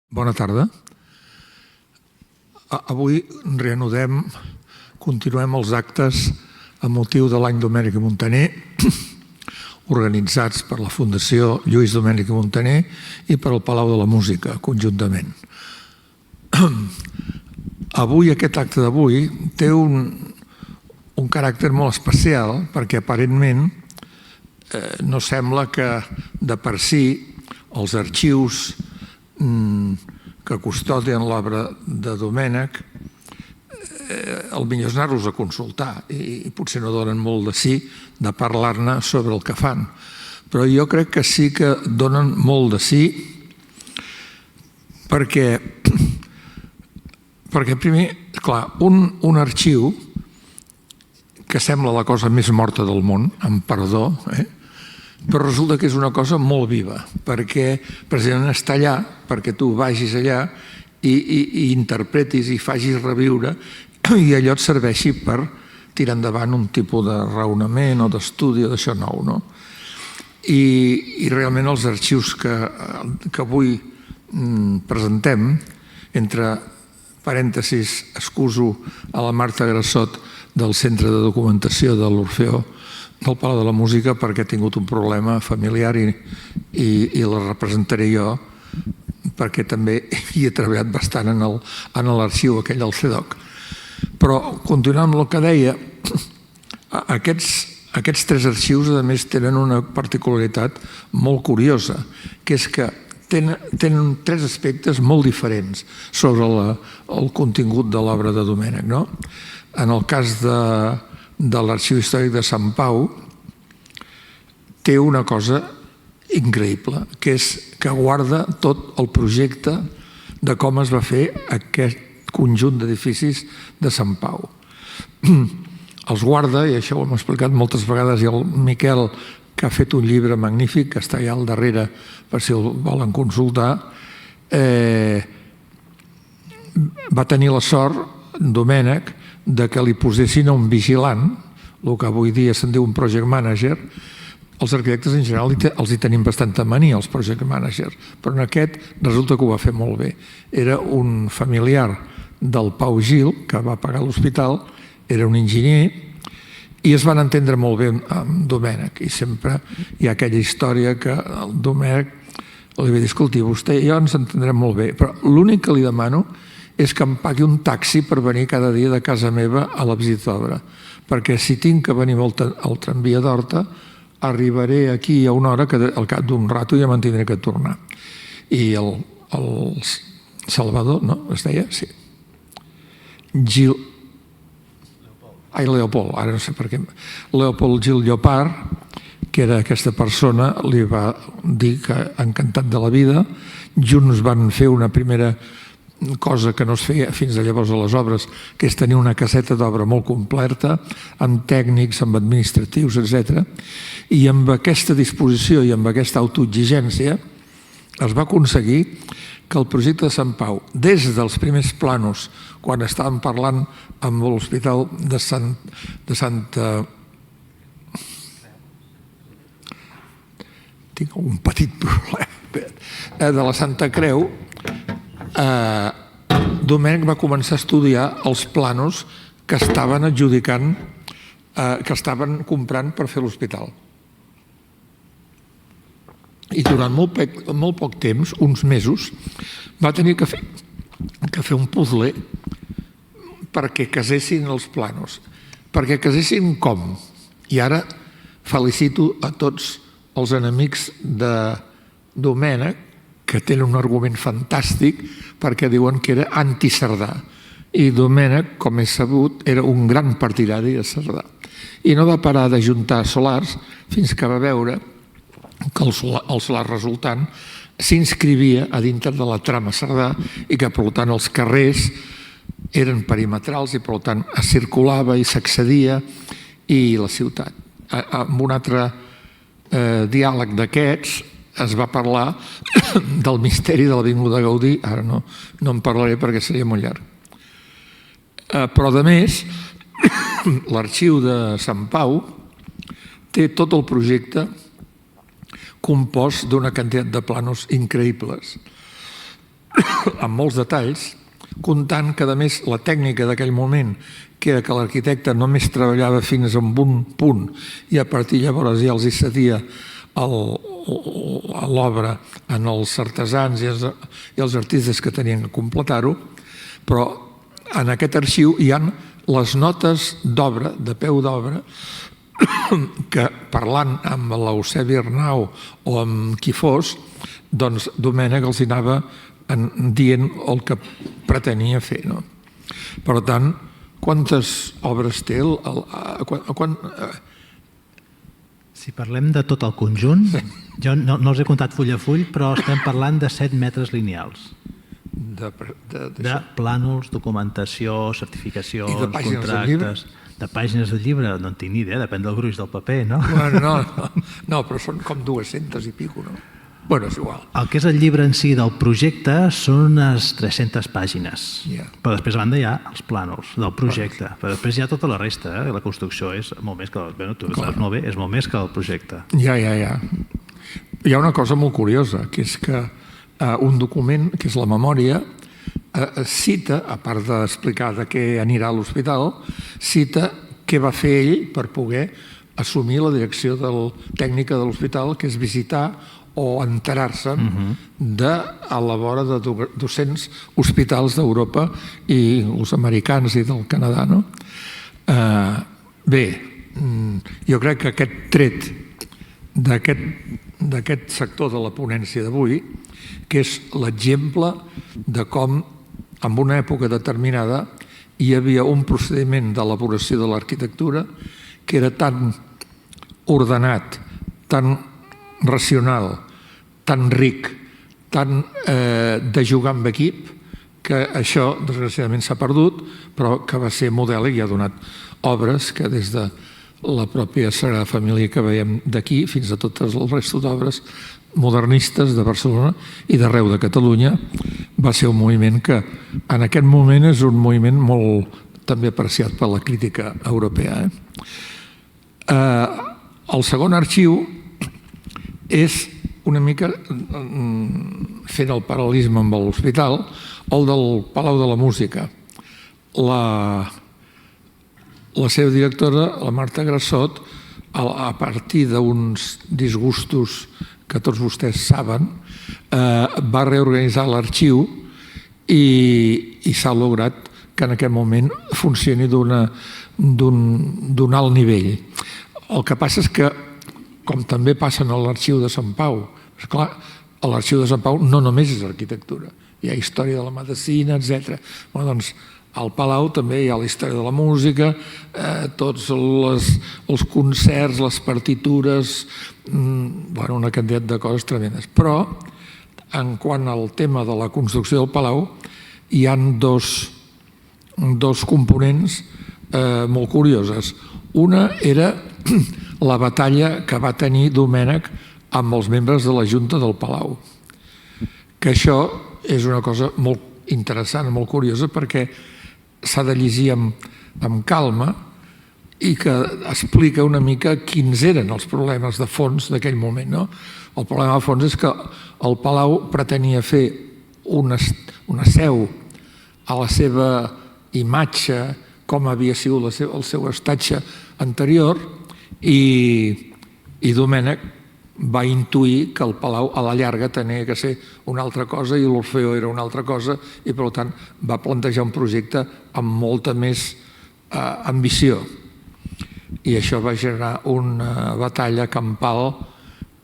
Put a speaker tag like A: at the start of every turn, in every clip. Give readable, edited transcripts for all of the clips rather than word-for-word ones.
A: Bona tarda. Avui reanudem, continuem els actes a motiu de l'any Domènech i Montaner, organitzats per la Fundació Lluís Domènech i Montaner i per el Palau de la Música, conjuntament. Avui, aquest acte d'avui, té un caràcter molt especial perquè aparentment no sembla que de per si els arxius que custodien l'obra de Domènech el millor és anar-los a consultar i potser no donen molt de sí de parlar-ne sobre el que fan, però jo crec que sí que donen molt de sí perquè primer, clar, un arxiu que sembla la cosa més morta del món, amb perdó, però resulta que és una cosa molt viva, perquè precisament està allà, perquè tu vagis allà i interpretis i facis reviure i allò et serveixi per tirar endavant un tipus de raonament o d'estudi o d'això nou, no? I realment els arxius que avui presentem, entre parèntesis, excuso a la Marta Grassot del Centre de Documentació de l'Orfeó del Palau de la Música perquè ha tingut un problema familiar i la representaré jo perquè també hi he treballat bastant en l'arxiu aquell del CEDOC. Però continuant amb el que deia, aquests tres arxius a més tenen una particularitat molt curiosa, que és que tenen tres aspectes molt diferents sobre el contingut de l'obra de Domènech, no? En el cas de l'Arxiu Històric de Sant Pau té una cosa increïble, que és que guarda tot el projecte de com es va fer aquest conjunt d'edificis de Sant Pau. Els guarda, i això ho hem explicat moltes vegades, i el Miquel, que ha fet un llibre magnífic, que està allà al darrere per si el volen consultar, va tenir la sort, Domènech, de que li posessin a un vigilant, el que avui dia se'n diu un project manager. Els arquitectes en general els hi tenim bastanta mania, els project managers, però en aquest resulta que ho va fer molt bé. Era un familiar del Pau Gil, que va pagar l'hospital, era un enginyer, i es van entendre molt bé amb Domènech, i sempre hi ha aquella història que el Domènech li va dir, escolti, vostè i jo ens entendrem molt bé, però l'únic que li demano és que em pagui un taxi per venir cada dia de casa meva a la visita d'obra, perquè si tinc que venir al tramvia d'Horta, arribaré aquí a una hora que al cap d'un rato ja me'n tindré que tornar. I el Salvador, no? Es deia? Sí. Leopold, ara no sé per què. Leopold Gil Llopart, que era aquesta persona, li va dir que encantat de la vida. Junts van fer una primera cosa que no es feia fins a llavors a les obres, que és tenir una caseta d'obra molt completa, amb tècnics, amb administratius, etc. I amb aquesta disposició i amb aquesta autoexigència es va aconseguir que el projecte de Sant Pau, des dels primers planos, quan estàvem parlant amb l'Hospital de Santa... Tinc un petit problema. De la Santa Creu, Domènech va començar a estudiar els planos que estaven adjudicant, que estaven comprant per fer l'hospital. I durant molt poc temps, uns mesos, va tenir que fer un puzzle perquè casessin els planos. Perquè casessin com? I ara felicito a tots els enemics de Domènech, que tenen un argument fantàstic perquè diuen que era anti-Cerdà. I Domènech, com és sabut, era un gran partidari de Cerdà. I no va parar d'ajuntar solars fins que va veure que el solar resultant s'inscrivia a dintre de la trama Cerdà i que, per tant, els carrers eren perimetrals i, per tant, es circulava i s'accedia i la ciutat. Amb un altre diàleg d'aquests es va parlar del misteri de l'Avinguda Gaudí, ara no en parlaré perquè seria molt llarg. Però, a més, l'arxiu de Sant Pau té tot el projecte compost d'una quantitat de planos increïbles. amb molts detalls, comptant que, a més, la tècnica d'aquell moment, que era que l'arquitecte només treballava fins a un punt i a partir llavors ja els hi cedia l'obra en els artesans i els artistes que tenien que completar-ho, però en aquest arxiu hi ha les notes d'obra, de peu d'obra, que parlant amb l'Eusebi Arnau o amb qui fos, doncs Domènech els anava dient el que pretenia fer. Per tant, quantes obres té?
B: Si parlem de tot el conjunt, jo no els he comptat full a full, però estem parlant de 7 metres lineals. De plànols, documentació, certificacions, contractes... De pàgines del llibre, no en tinc ni idea, depèn del gruix del paper, no?
A: No, però són com 200 i pico, no? Bueno, és igual.
B: El que és el llibre en si del projecte són unes 300 pàgines, però després a banda hi ha els plànols del projecte, però després hi ha tota la resta, la construcció és molt més que... Tu ho saps molt bé, és molt més que el projecte.
A: Ja. Hi ha una cosa molt curiosa, que és que un document, que és la memòria, cita, a part d'explicar de què anirà a l'hospital, cita què va fer ell per poder assumir la direcció tècnica de l'hospital, que és visitar o enterar-se a la vora de 200 hospitals d'Europa i els americans i del Canadà. Bé, jo crec que aquest tret d'aquest sector de la ponència d'avui, que és l'exemple de com en una època determinada hi havia un procediment d'elaboració de l'arquitectura que era tan ordenat, tan racional, tan ric, tan de jugar amb equip, que això desgraciadament s'ha perdut, però que va ser model i ha donat obres que des de la pròpia Sagrada Família que veiem d'aquí fins a totes el resto d'obres modernistes de Barcelona i d'arreu de Catalunya, va ser un moviment que en aquest moment és un moviment molt també apreciat per la crítica europea. El segon arxiu és una mica, fent el paral·lelisme amb l'hospital, el del Palau de la Música. La seva directora, la Marta Grassot, a partir d'uns disgustos que tots vostès saben, va reorganitzar l'arxiu i s'ha lograt que en aquest moment funcioni d'un alt nivell. El que passa és que, com també passa a l'arxiu de Sant Pau, esclar, a l'arxiu de Sant Pau no només és arquitectura, hi ha història de la medicina, etc. Doncs al Palau també hi ha la història de la música, tots els concerts, les partitures, una quantitat de coses tremendes. Però, en quant al tema de la construcció del Palau, hi ha dos components molt curioses. Una era la batalla que va tenir Domènech amb els membres de la Junta del Palau. Que això és una cosa molt interessant, molt curiosa, perquè s'ha de llegir amb calma i que explica una mica quins eren els problemes de fons d'aquell moment. El problema de fons és que el Palau pretenia fer una seu a la seva imatge, com havia sigut el seu estatge anterior, i Domènech va intuir que el Palau a la llarga tenia que ser una altra cosa i l'Orfeó era una altra cosa i per tant va plantejar un projecte amb molta més ambició. I això va generar una batalla campal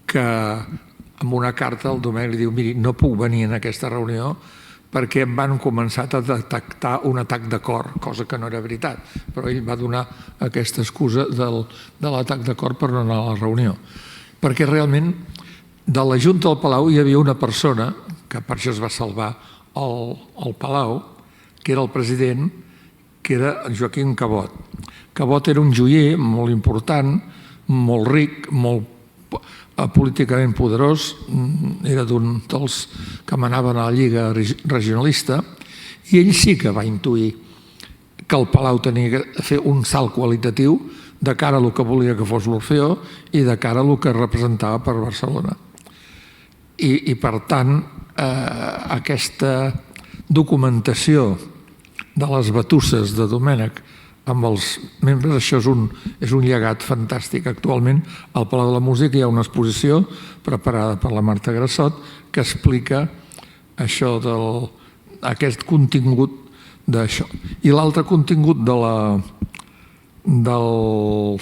A: que amb una carta el Domènech li diu: miri, no puc venir en aquesta reunió perquè em van començar a detectar un atac de cor, cosa que no era veritat, però ell va donar aquesta excusa de l'atac de cor per no anar a la reunió. Perquè realment de la Junta del Palau hi havia una persona, que per això es va salvar el Palau, que era el president, que era Joaquim Cabot. Cabot era un joier molt important, molt ric, molt políticament poderós, era d'un dels que manaven a la Lliga Regionalista, i ell sí que va intuir que el Palau tenia que fer un salt qualitatiu de cara a el que volia que fos l'Orfeó i de cara a el que representava per Barcelona. I per tant, aquesta documentació de les batusses de Domènech amb els membres, això és un llegat fantàstic. Actualment al Palau de la Música hi ha una exposició preparada per la Marta Grassot que explica això aquest contingut d'això. I l'altre contingut del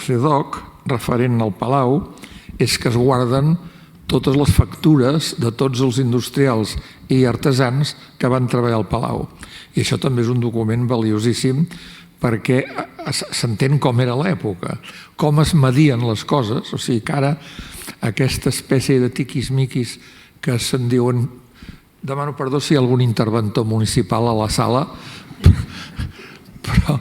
A: CEDOC referent al Palau és que es guarden totes les factures de tots els industrials i artesans que van treballar al Palau. I això també és un document valiosíssim perquè s'entén com era l'època, com es medien les coses, o sigui que ara aquesta espècie de tiquismiquis que se'n diuen, demano perdó si hi ha algun interventor municipal a la sala, però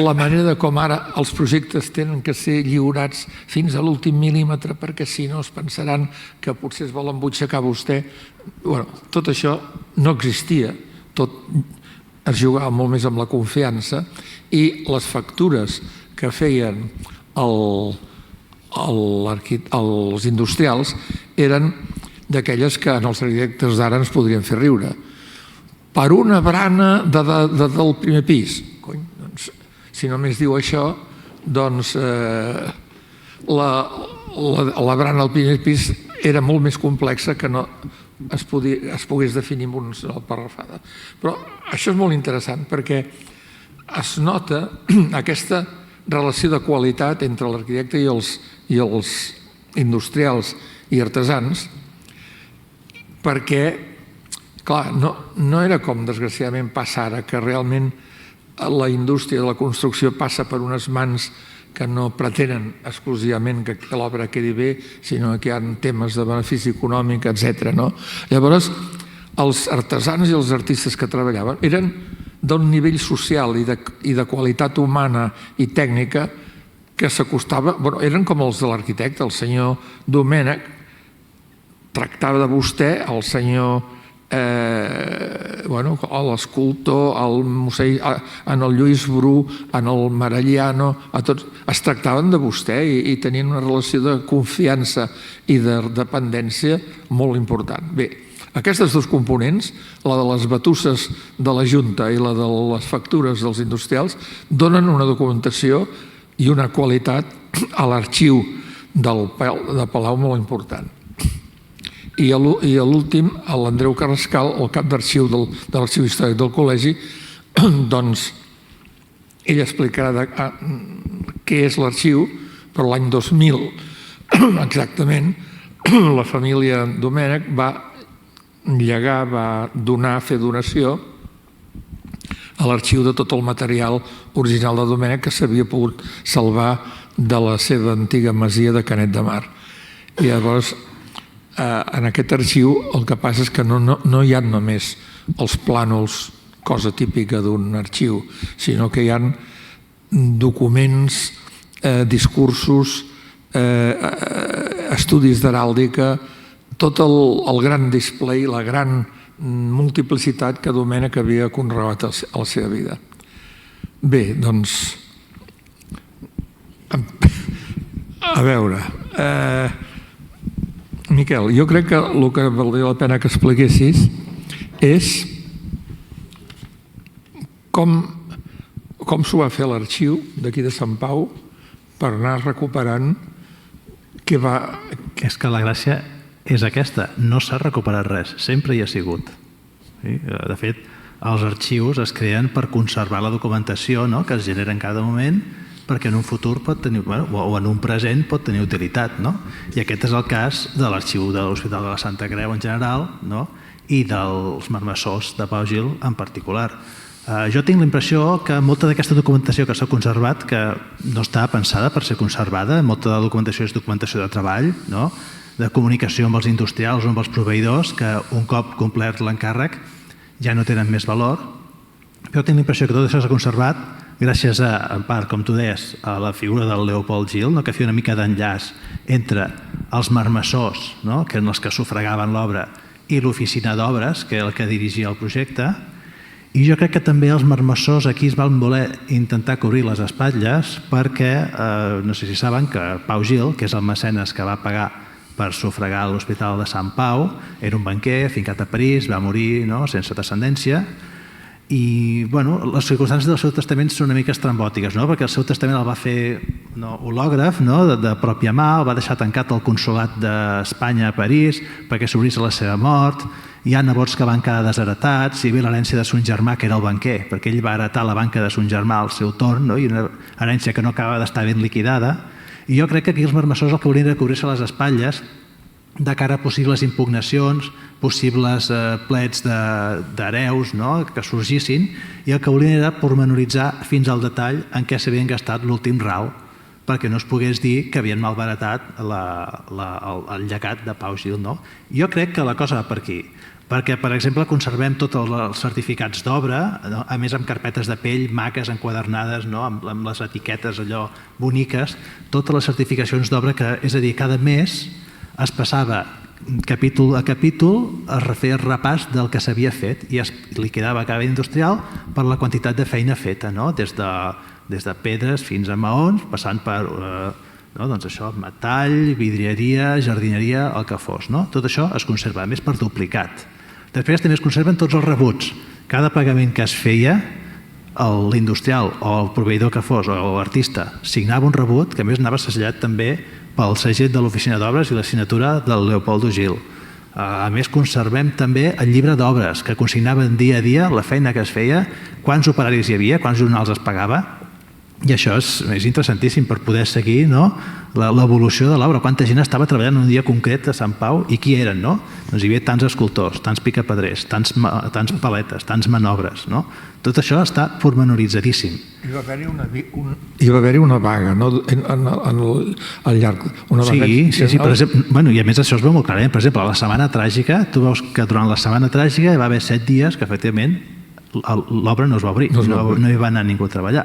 A: la manera com ara els projectes tenen que ser lliurats fins a l'últim mil·límetre perquè si no es pensaran que potser es volen butxacar vostè. Tot això no existia, tot es jugava molt més amb la confiança i les factures que feien els industrials eren d'aquelles que en els arquitectes d'ara ens podrien fer riure. Per una brana del primer pis. Cony, doncs, si només diu això, doncs la brana del primer pis era molt més complexa que no es pogués definir amb una parrafada. Però això és molt interessant perquè es nota aquesta relació de qualitat entre l'arquitecte i els industrials i artesans perquè, clar, no era com desgraciadament passa ara, que realment la indústria de la construcció passa per unes mans que no pretenen exclusivament que l'obra quedi bé, sinó que hi ha temes de benefici econòmic, etc. Llavors, els artesans i els artistes que treballaven eren d'un nivell social i de qualitat humana i tècnica que s'acostava, eren com els de l'arquitecte, el senyor Domènech tractava de vostè, el senyor l'escultor, el Musell, en el Lluís Bru, en el Maragliano, es tractaven de vostè i tenien una relació de confiança i de dependència molt important. Bé, aquestes dos components, la de les batusses de la Junta i la de les factures dels industrials, donen una documentació i una qualitat a l'arxiu del Palau molt important. I a l'últim, l'Andreu Carrascal, el cap d'arxiu de l'Arxiu Històric del Col·legi, doncs ell explicarà què és l'arxiu, però l'any 2000, exactament, la família Domènech va llegar, va fer donació a l'arxiu de tot el material original de Domènech que s'havia pogut salvar de la seva antiga masia de Canet de Mar. I llavors, en aquest arxiu el que passa és que no hi ha només els plànols, cosa típica d'un arxiu, sinó que hi ha documents, discursos, estudis d'heràldica, tot el gran display, la gran multiplicitat que Domènech havia conreat a la seva vida. Bé, doncs, a veure, Miquel, jo crec que el que valdria la pena que expliquessis és com s'ho va fer l'arxiu d'aquí de Sant Pau per anar recuperant què va...
B: És que la gràcia és aquesta, no s'ha recuperat res, sempre hi ha sigut. De fet, els arxius es creen per conservar la documentació que es genera en cada moment perquè en un futur pot tenir, o en un present pot tenir utilitat. I aquest és el cas de l'arxiu de l'Hospital de la Santa Creu en general i dels marmessors de Pau Gil en particular. Jo tinc la impressió que molta d'aquesta documentació que s'ha conservat, que no està pensada per ser conservada, molta de la documentació és documentació de treball, de comunicació amb els industrials o amb els proveïdors, que un cop complert l'encàrrec ja no tenen més valor. Però tinc la impressió que tot això s'ha conservat gràcies en part, com tu deies, a la figura del Leopold Gil, que feia una mica d'enllaç entre els marmessors, que eren els que sufragaven l'obra, i l'oficina d'obres, que era el que dirigia el projecte. I jo crec que també els marmessors aquí es van voler intentar cobrir les espatlles perquè, no sé si saben, que Pau Gil, que és el mecenes que va pagar per sufragar l'Hospital de Sant Pau. Era un banquer, afincat a París, va morir sense descendència. I les circumstàncies del seu testament són una mica estrambòtiques, perquè el seu testament el va fer hològraf de pròpia mà, el va deixar tancat al consolat d'Espanya a París perquè s'obrís a la seva mort. Hi ha nebots que van quedar desheretats, hi ve l'herència de son germà, que era el banquer, perquè ell va heretar la banca de son germà al seu torn, i una herència que no acaba d'estar ben liquidada. I jo crec que aquí els marmessors el que volien era cobrir-se les espatlles de cara a possibles impugnacions, possibles plets d'hereus que sorgissin, i el que volien era pormenoritzar fins al detall en què s'havien gastat l'últim ral, perquè no es pogués dir que havien malbaratat el llegat de Pau Gil. Jo crec que la cosa va per aquí, perquè, per exemple, conservem tots els certificats d'obra, a més amb carpetes de pell, maques, enquadernades, amb les etiquetes allò boniques, totes les certificacions d'obra, és a dir, cada mes es passava capítol a capítol, es refeia el repàs del que s'havia fet i es liquidava cada industrial per la quantitat de feina feta, des de pedres fins a maons, passant per metall, vidrieria, jardineria, el que fos. Tot això es conserva, a més per duplicat. Després també es conserven tots els rebuts. Cada pagament que es feia, l'industrial o el proveïdor que fos o l'artista signava un rebut que a més anava segellat també pel segell de l'Oficina d'Obres i la signatura del Leopoldo Gil. A més, conservem també el llibre d'obres, que consignaven dia a dia la feina que es feia, quants operaris hi havia, quants jornals es pagava, i això és interessantíssim per poder seguir l'evolució de l'obra. Quanta gent estava treballant en un dia concret a Sant Pau i qui eren? Doncs hi havia tants escultors, tants picapedrers, tants paletes, tants manobres. Tot això està pormenoritzadíssim.
A: Hi va haver-hi una vaga al llarg...
B: Sí, per exemple, i a més això es veu molt clarament. Per exemple, a la Setmana Tràgica, tu veus que durant la Setmana Tràgica hi va haver 7 dies que efectivament l'obra no es va obrir, no hi va anar ningú a treballar.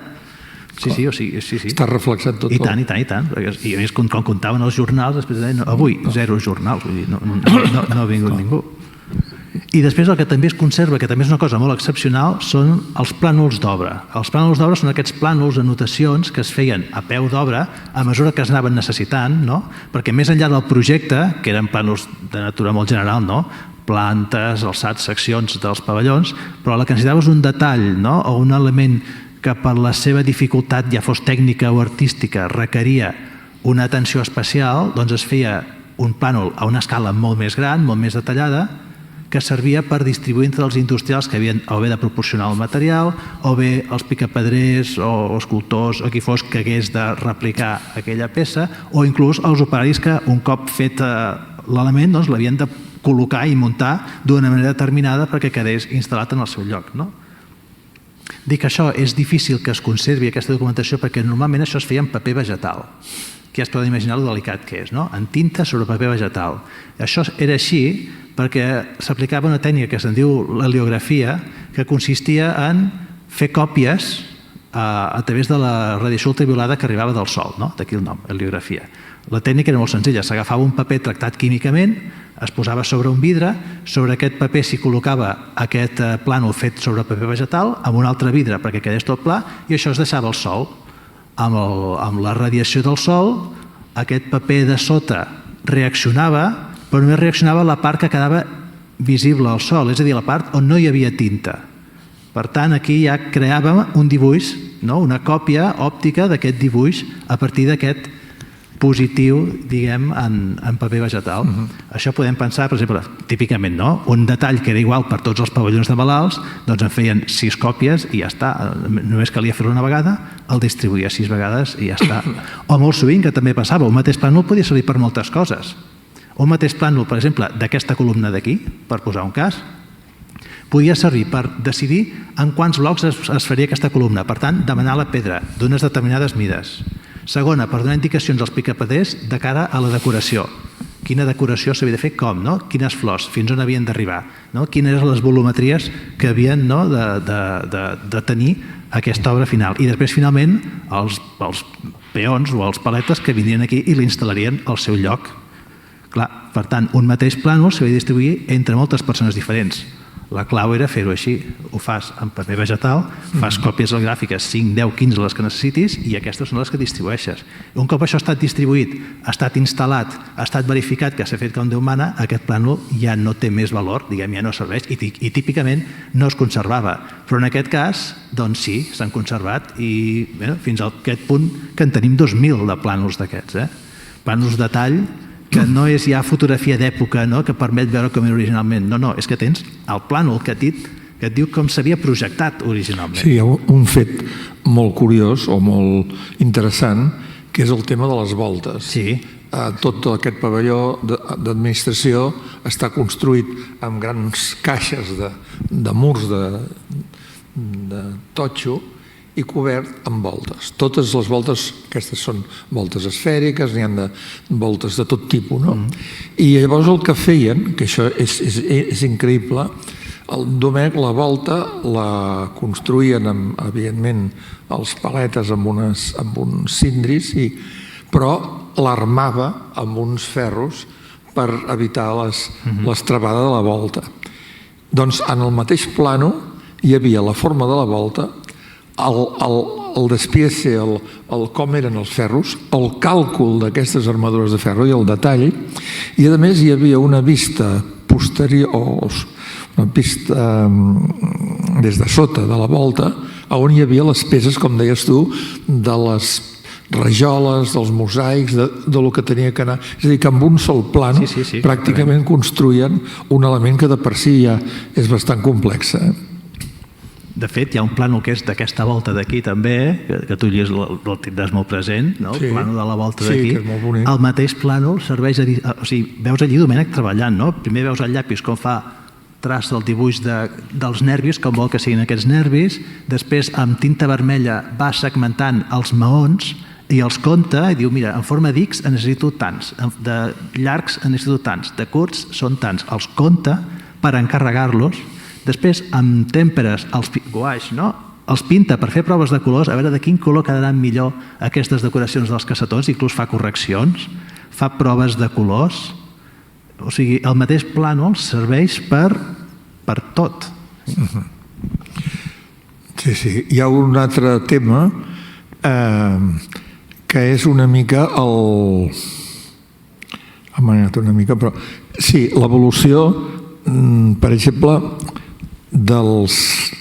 B: Sí.
A: Està reflexat tot.
B: I tant. I a més, quan comptaven els jornals, després deien, avui, 0 jornals, vull dir, no ha vingut ningú. I després el que també es conserva, que també és una cosa molt excepcional, són els plànols d'obra. Els plànols d'obra són aquests plànols, anotacions, que es feien a peu d'obra a mesura que es anaven necessitant, perquè més enllà del projecte, que eren plànols de natura molt general, plantes, alçats, seccions dels pavellons, però la que necessitaves un detall o un element que per la seva dificultat, ja fos tècnica o artística, requeria una atenció especial, doncs es feia un plànol a una escala molt més gran, molt més detallada, que servia per distribuir entre els industrials que havien o bé de proporcionar el material, o bé els picapedrers o escultors o qui fos que hagués de replicar aquella peça, o inclús els operaris que un cop fet l'element l'havien de col·locar i muntar d'una manera determinada perquè quedés instal·lat en el seu lloc. Dic que això és difícil que es conservi aquesta documentació perquè normalment això es feia en paper vegetal, que ja es poden imaginar el delicat que és, en tinta sobre paper vegetal. Això era així perquè s'aplicava una tècnica que se'n diu l'heliografia, que consistia en fer còpies a través de la radiació ultraviolada que arribava del sol, d'aquí el nom, heliografia. La tècnica era molt senzilla, s'agafava un paper tractat químicament, es posava sobre un vidre, sobre aquest paper s'hi col·locava aquest plànol fet sobre paper vegetal amb un altre vidre perquè quedés tot pla i això es deixava al sol. Amb la radiació del sol, aquest paper de sota reaccionava, però només reaccionava la part que quedava visible al sol, és a dir, la part on no hi havia tinta. Per tant, aquí ja creàvem un dibuix, una còpia òptica d'aquest dibuix a partir d'aquest positiu, diguem, en paper vegetal. Això podem pensar, per exemple, típicament, un detall que era igual per tots els pavellons de malalts, doncs en feien 6 còpies i ja està. Només calia fer-ho una vegada, el distribuïa 6 vegades i ja està. O molt sovint, que també passava, un mateix plànol podia servir per moltes coses. Un mateix plànol, per exemple, d'aquesta columna d'aquí, per posar un cas, podia servir per decidir en quants blocs es faria aquesta columna. Per tant, demanar la pedra d'unes determinades mides. Segona, per donar indicacions als picapedrers de cara a la decoració. Quina decoració s'havia de fer, com, quines flors, fins on havien d'arribar, quines eren les volumetries que havien de tenir aquesta obra final. I després, finalment, els peons o els paletes que vindrien aquí i l'instal·larien al seu lloc. Clar, per tant, un mateix plànol s'havia de distribuir entre moltes persones diferents. La clau era fer-ho així. Ho fas en paper vegetal, fas còpies gràfiques 5, 10, 15 les que necessitis i aquestes són les que distribueixes. Un cop això ha estat distribuït, ha estat instal·lat, ha estat verificat que s'ha fet com Déu mana, aquest plànol ja no té més valor, diguem, ja no serveix i típicament no es conservava. Però en aquest cas, doncs sí, s'han conservat i fins a aquest punt que en tenim 2.000 de plànols d'aquests. Plànols de tall que no és ja fotografia d'època que permet veure com era originalment. No, és que tens el plànol que et diu com s'havia projectat originalment.
A: Sí, hi ha un fet molt curiós o molt interessant, que és el tema de les voltes.
B: Sí.
A: Tot aquest pavelló d'administració està construït amb grans caixes de murs de totxo i cobert amb voltes. Totes les voltes, aquestes són voltes esfèriques, n'hi ha de voltes de tot tipus, no? I llavors el que feien, que això és increïble, el Domènec la volta la construïen, evidentment, els paletes amb uns cindris, però l'armava amb uns ferros per evitar l'estrabada de la volta. Doncs en el mateix plano hi havia la forma de la volta, el despiece, com eren els ferros, el càlcul d'aquestes armadures de ferro i el detall, i a més hi havia una vista posterior, una vista des de sota de la volta, on hi havia les peces, com deies tu, de les rajoles, dels mosaics, del que tenia que anar. És a dir, que amb un sol plano pràcticament construïen un element que de per si ja és bastant complex.
B: De fet, hi ha un plànol que és d'aquesta volta d'aquí també, que tu el tindràs molt present, el plànol de la volta d'aquí.
A: Sí, que és molt bonic.
B: El mateix plànol serveix o sigui, veus allí Domènec treballant, no? Primer veus el llapis com fa traç del dibuix dels nervis, com vol que siguin aquests nervis, després amb tinta vermella va segmentant els maons i els compta i diu, mira, en forma d'X en necessito tants, de llargs en necessito tants, de curts són tants. Els compta per encarregar-los. Després, amb tèmperes, els pinta per fer proves de colors, a veure de quin color quedaran millor aquestes decoracions dels cassetons, inclús fa correccions, fa proves de colors. O sigui, el mateix plànol serveix per tot.
A: Sí. Hi ha un altre tema que és una mica però sí, l'evolució, per exemple, dels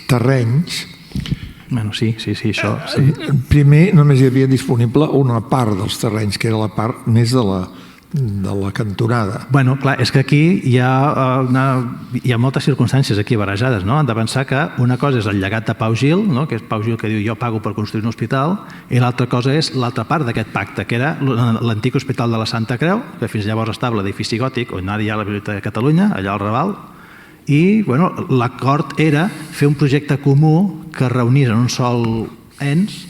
A: terrenys.
B: Sí, això.
A: Primer només hi havia disponible una part dels terrenys, que era la part més de la cantonada.
B: Clar, és que aquí hi ha moltes circumstàncies aquí barrejades, no? Hem de pensar que una cosa és el llegat de Pau Gil, que és Pau Gil que diu jo pago per construir un hospital, i l'altra cosa és l'altra part d'aquest pacte, que era l'antic Hospital de la Santa Creu, que fins llavors estava l'edifici gòtic, on ara hi ha la Biblioteca de Catalunya, allà al Raval, i l'acord era fer un projecte comú que reunís en un sol ens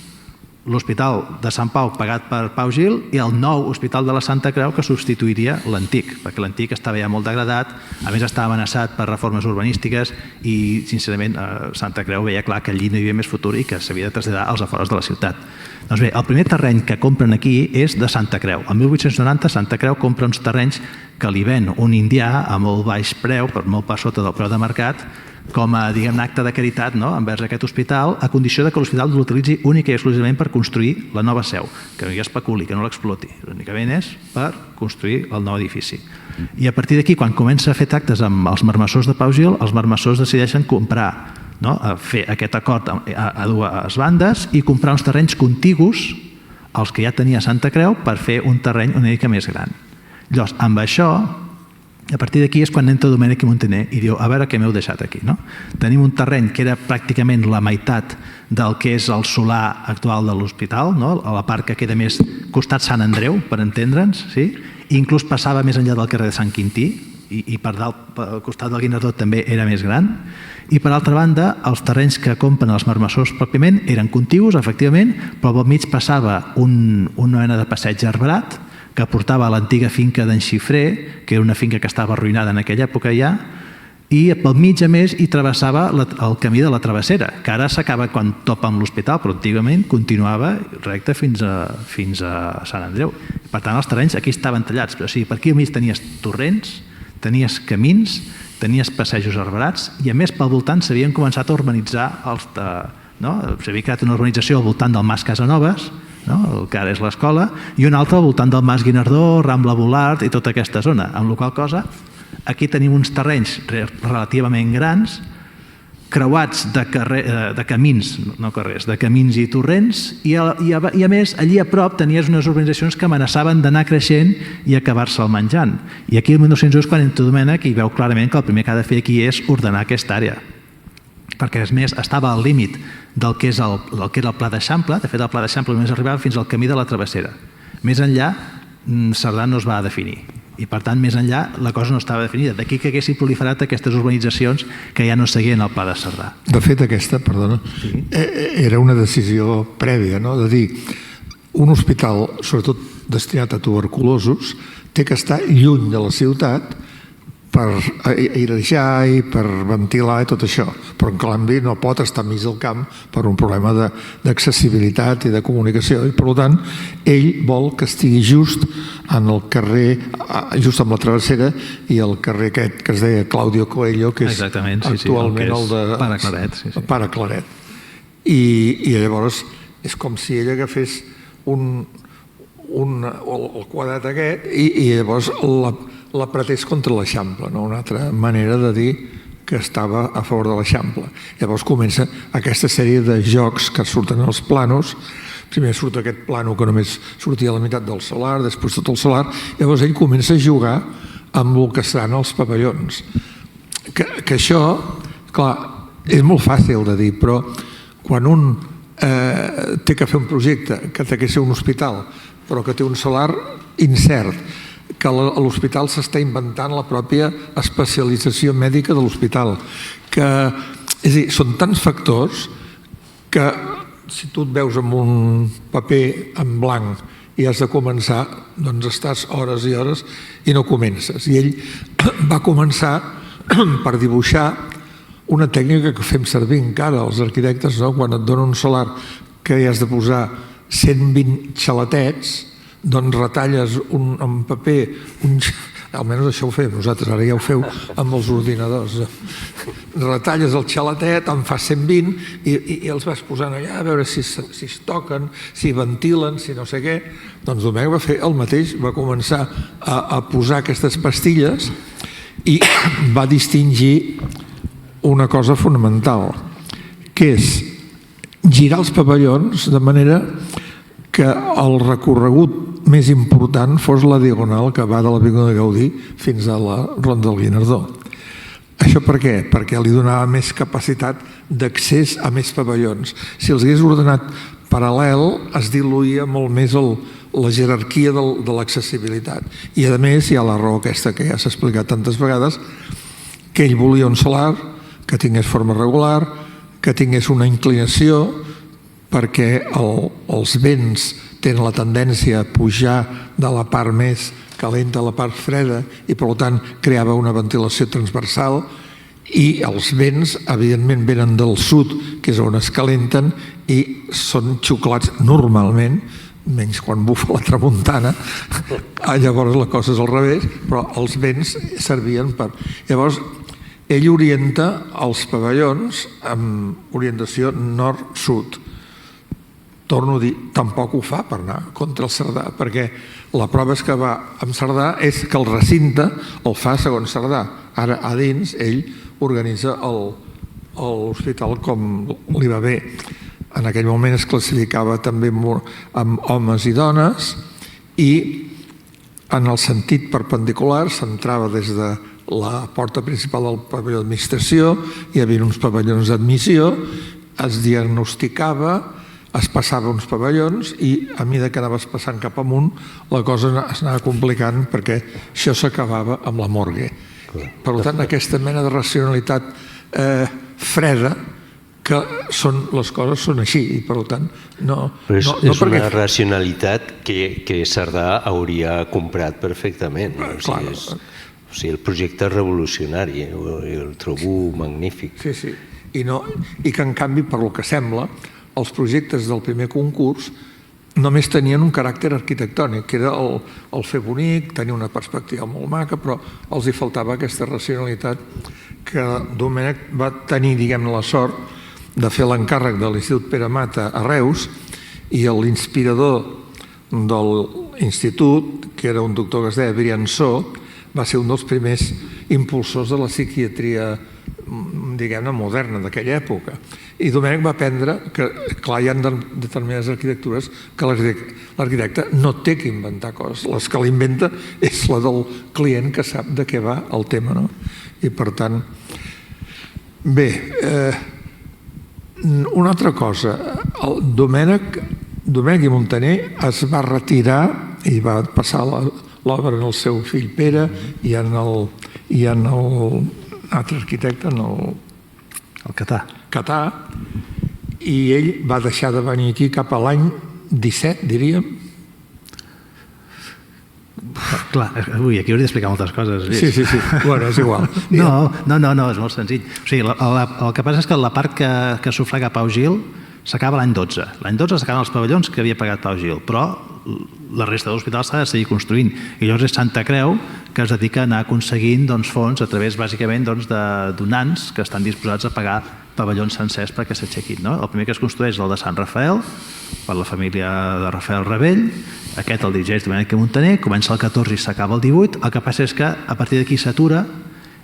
B: l'Hospital de Sant Pau pagat per Pau Gil i el nou Hospital de la Santa Creu que substituiria l'antic, perquè l'antic estava ja molt degradat, a més estava amenaçat per reformes urbanístiques i, sincerament, Santa Creu veia clar que allí no hi havia més futur i que s'havia de traslladar als afores de la ciutat. Doncs bé, el primer terreny que compren aquí és de Santa Creu. El 1890 Santa Creu compra uns terrenys que li ven un indià a molt baix preu, per molt per sota del preu de mercat, com a, diguem, acte de caritat envers aquest hospital, a condició que l'hospital l'utilitzi únic i exclusivament per construir la nova seu, que no hi especuli, que no l'exploti. Únicament és per construir el nou edifici. I a partir d'aquí, quan comença a fer tractes amb els marmessors de Pau Gil, els marmessors decideixen comprar, a fer aquest acord a dues bandes i comprar uns terrenys contigus als que ja tenia Santa Creu per fer un terreny una mica més gran. Llavors, amb això, a partir d'aquí és quan entra Domènec i Montaner i diu, a veure què m'heu deixat aquí. Tenim un terreny que era pràcticament la meitat del que és el solar actual de l'hospital, a la part que queda més costat Sant Andreu, per entendre'ns, inclús passava més enllà del carrer de Sant Quintí i per dalt, pel costat del Guinardó també era més gran. I per altra banda, els terrenys que compren els marmessors pròpiament eren contigus, efectivament, però al mig passava una mena de passeig arbrat que portava a l'antiga finca d'en Xifré, que era una finca que estava arruïnada en aquella època ja, i pel mig, a més, hi travessava el camí de la Travessera, que ara s'acaba quan topa amb l'hospital, però antigament continuava recte fins a Sant Andreu. Per tant, els terrenys aquí estaven tallats, però per aquí al mig tenies torrents, tenies camins tenies passejos arbrats i a més pel voltant s'havien començat a urbanitzar s'havia creat una urbanització al voltant del Mas Casanovas, el que ara és l'escola, i una altra al voltant del Mas Guinardó, Rambla Volart i tota aquesta zona, amb la qual cosa aquí tenim uns terrenys relativament grans creuats de camins, no carrers, de camins i torrents, i a més, allí a prop tenies unes urbanitzacions que amenaçaven d'anar creixent i acabar-se'l menjant. I aquí el 1902, quan entra Domènech, hi veu clarament que el primer que ha de fer aquí és ordenar aquesta àrea, perquè, a més, estava al límit del que era el Pla d'Eixample. De fet, el Pla d'Eixample només arribava fins al camí de la Travessera. Més enllà, Cerdà no es va definir. I, per tant, més enllà, la cosa no estava definida. D'aquí que haguessin proliferat aquestes urbanitzacions que ja no seguien el Pla de Cerdà.
A: De fet, aquesta, perdona, era una decisió prèvia, de dir, un hospital, sobretot destinat a tuberculosos, té que estar lluny de la ciutat per airejar i per ventilar i tot això, però en canvi no pot estar enmig del camp per un problema d'accessibilitat i de comunicació, i per tant ell vol que estigui just en el carrer, just amb la Travessera i el carrer aquest que es deia Claudio Coelho, que és actualment el de Pare Claret. I llavors és com si ell agafés el quadrat aquest i llavors l'apretés contra l'Eixample, una altra manera de dir que estava a favor de l'Eixample. Llavors comença aquesta sèrie de jocs que surten als planos. Primer surt aquest plano que només sortia a la meitat del solar, després tot el solar, llavors ell comença a jugar amb el que seran els pavellons. Que això, clar, és molt fàcil de dir, però quan un té que fer un projecte que té que ser un hospital, però que té un solar incert, que l'hospital s'està inventant la pròpia especialització mèdica de l'hospital, és a dir, són tants factors que si tu et veus amb un paper en blanc i has de començar, doncs estàs hores i hores i no comences. I ell va començar per dibuixar una tècnica que fem servir encara els arquitectes, quan et dona un solar que hi has de posar 120 xaletets, doncs retalles en paper, almenys això ho fem nosaltres, ara ja ho feu amb els ordinadors, retalles el xaletet, en fas 120 i els vas posant allà a veure si es toquen, si ventilen, si no sé què. Doncs Domènech va fer el mateix, va començar a posar aquestes pastilles i va distingir una cosa fonamental, que és girar els pavellons de manera que el recorregut més important fos la diagonal que va de l'Avinguda de Gaudí fins a la Ronda del Guinardó. Això per què? Perquè li donava més capacitat d'accés a més pavellons. Si els hagués ordenat paral·lel, es diluïa molt més la jerarquia de l'accessibilitat. I a més hi ha la raó aquesta que ja s'ha explicat tantes vegades, que ell volia un solar que tingués forma regular, que tingués una inclinació, perquè els vents tenen la tendència a pujar de la part més calenta a la part freda i per tant creava una ventilació transversal, i els vents evidentment venen del sud, que és on es calenten, i són xuclats normalment, menys quan bufa la tramuntana, llavors la cosa és al revés, però els vents servien per... Llavors ell orienta els pavellons amb orientació nord-sud. Torno a dir, tampoc ho fa per anar contra el Cerdà, perquè la prova és que va amb Cerdà és que el recinte el fa segons Cerdà. Ara, a dins, ell organitza l'hospital com li va bé. En aquell moment es classificava també amb homes i dones i en el sentit perpendicular s'entrava des de la porta principal del pavelló d'administració, hi havia uns pavellons d'admissió, es diagnosticava, es passava uns pavellons i a mesura que anaves passant cap amunt la cosa es anava complicant perquè això s'acabava amb la morgue. Per tant, aquesta mena de racionalitat freda que les coses són així i per tant no...
C: Però és una racionalitat que Cerdà hauria comprat perfectament. O sigui, el projecte revolucionari, el trobo magnífic.
A: Sí, sí. I que en canvi, per lo que sembla, els projectes del primer concurs només tenien un caràcter arquitectònic, que era el fer bonic, tenir una perspectiva molt maca, però els hi faltava aquesta racionalitat que Domènech va tenir, diguem-ne, la sort de fer l'encàrrec de l'Institut Pere Mata a Reus, i l'inspirador de l'institut, que era un doctor que es deia Briançó, va ser un dels primers impulsors de la psiquiatria, diguem-ne, moderna d'aquella època. I Domènech va aprendre que, clar, hi ha determinades arquitectures que l'arquitecte no té que inventar coses. Les que l'inventa és la del client que sap de què va el tema, no? I per tant, bé, una altra cosa, el Domènech i Muntaner es va retirar i va passar l'obra en el seu fill Pere i en l'altre arquitecte, en
B: El
A: Catà, i ell va deixar de venir aquí cap a l'any 17, diríem.
B: Clar, ui, aquí hauria d'explicar moltes coses.
A: Sí. Bueno, és igual.
B: No, és molt senzill. O sigui, el que passa és que la part que sufraga Pau Gil s'acaba l'any 12. L'any 12 s'acaben els pavellons que havia pagat Pau Gil, però la resta de l'hospital s'ha de seguir construint. I llavors és Santa Creu que es dedica a anar aconseguint fons a través, bàsicament, de donants que estan disposats a pagar pavellons sencers perquè s'aixequin. El primer que es construeix és el de Sant Rafael, per la família de Rafael Rebell. Aquest el dirigeix Domènech i Muntaner, comença el 14 i s'acaba el 18. El que passa és que a partir d'aquí s'atura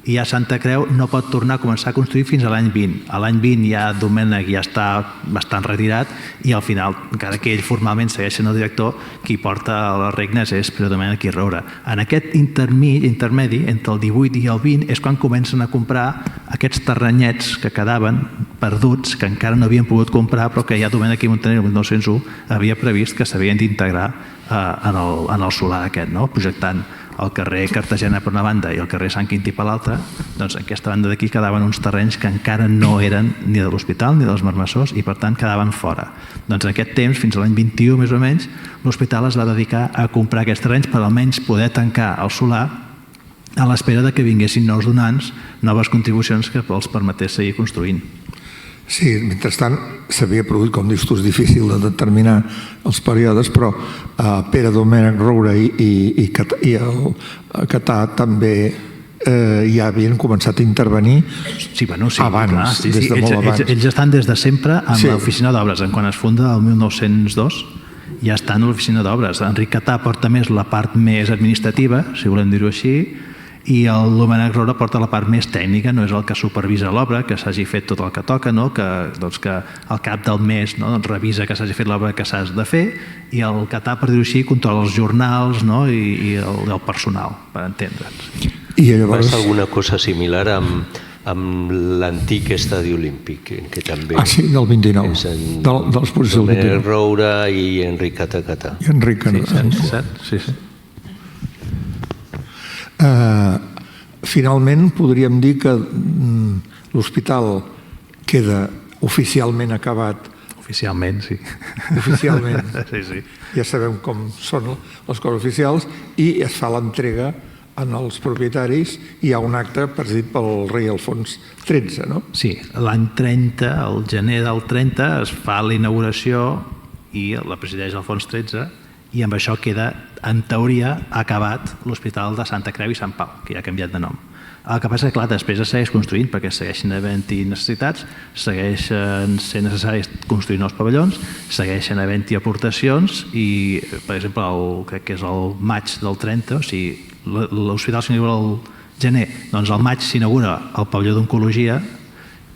B: i ja Santa Creu no pot tornar a començar a construir fins a l'any 20. A l'any 20 ja Domènech ja està bastant retirat i al final, encara que ell formalment segueix sent el director, qui porta les regnes és Pere Domènech i Roura. En aquest intermedi, entre el 18 i el 20, és quan comencen a comprar aquests terrenyets que quedaven perduts, que encara no havien pogut comprar, però que ja Domènech i Muntaner el 1901 havia previst que s'havien d'integrar en el solar aquest, projectant el carrer Cartagena per una banda i el carrer Sant Quintí per l'altra. Doncs en aquesta banda d'aquí quedaven uns terrenys que encara no eren ni de l'hospital ni dels Marmessors i per tant quedaven fora. Doncs en aquest temps, fins a l'any 21 més o menys, l'hospital es va dedicar a comprar aquests terrenys per almenys poder tancar el solar a l'espera que vinguessin nous donants, noves contribucions que els permetés seguir construint.
A: Sí, mentrestant s'havia produït, com dius tu, és difícil de determinar els períodes, però Pere Domènech, Roura i el Catà també ja havien començat a intervenir abans, des de molt abans.
B: Ells estan des de sempre en l'oficina d'obres. Quan es funda el 1902 ja estan a l'oficina d'obres. Enric Catà porta més la part més administrativa, si volem dir-ho així, i el Domènech Roura porta la part més tècnica, no és el que supervisa l'obra, que s'hagi fet tot el que toca, que al cap del mes revisa que s'hagi fet l'obra que s'ha de fer, i el Catà, per dir-ho així, controla els jornals i el personal, per entendre'ns.
C: Va ser alguna cosa similar amb l'antic estadi olímpic, que també...
A: sí, del 29, de l'exposició del 29.
C: Domènech Roura i Enric Catà.
A: I Enric Catà.
B: Sí.
A: Finalment podríem dir que l'hospital queda oficialment acabat.
B: Oficialment, sí.
A: Oficialment.
B: Sí.
A: Ja sabem com són les coses oficials i es fa l'entrega als propietaris i hi ha un acte presidit pel rei Alfons XIII, no?
B: Sí, l'any 30, el gener del 30, es fa la inauguració i la presideix Alfons XIII i amb això queda, en teoria, acabat l'Hospital de Santa Creu i Sant Pau, que ja ha canviat de nom. El que passa és que, clar, després es segueix construint perquè segueixen havent-hi necessitats, segueixen sent necessaris construir nous pavellons, segueixen havent-hi aportacions i, per exemple, crec que és el maig del 30, o sigui, l'hospital s'inaugura el gener, doncs al maig s'inaugura el pavelló d'oncologia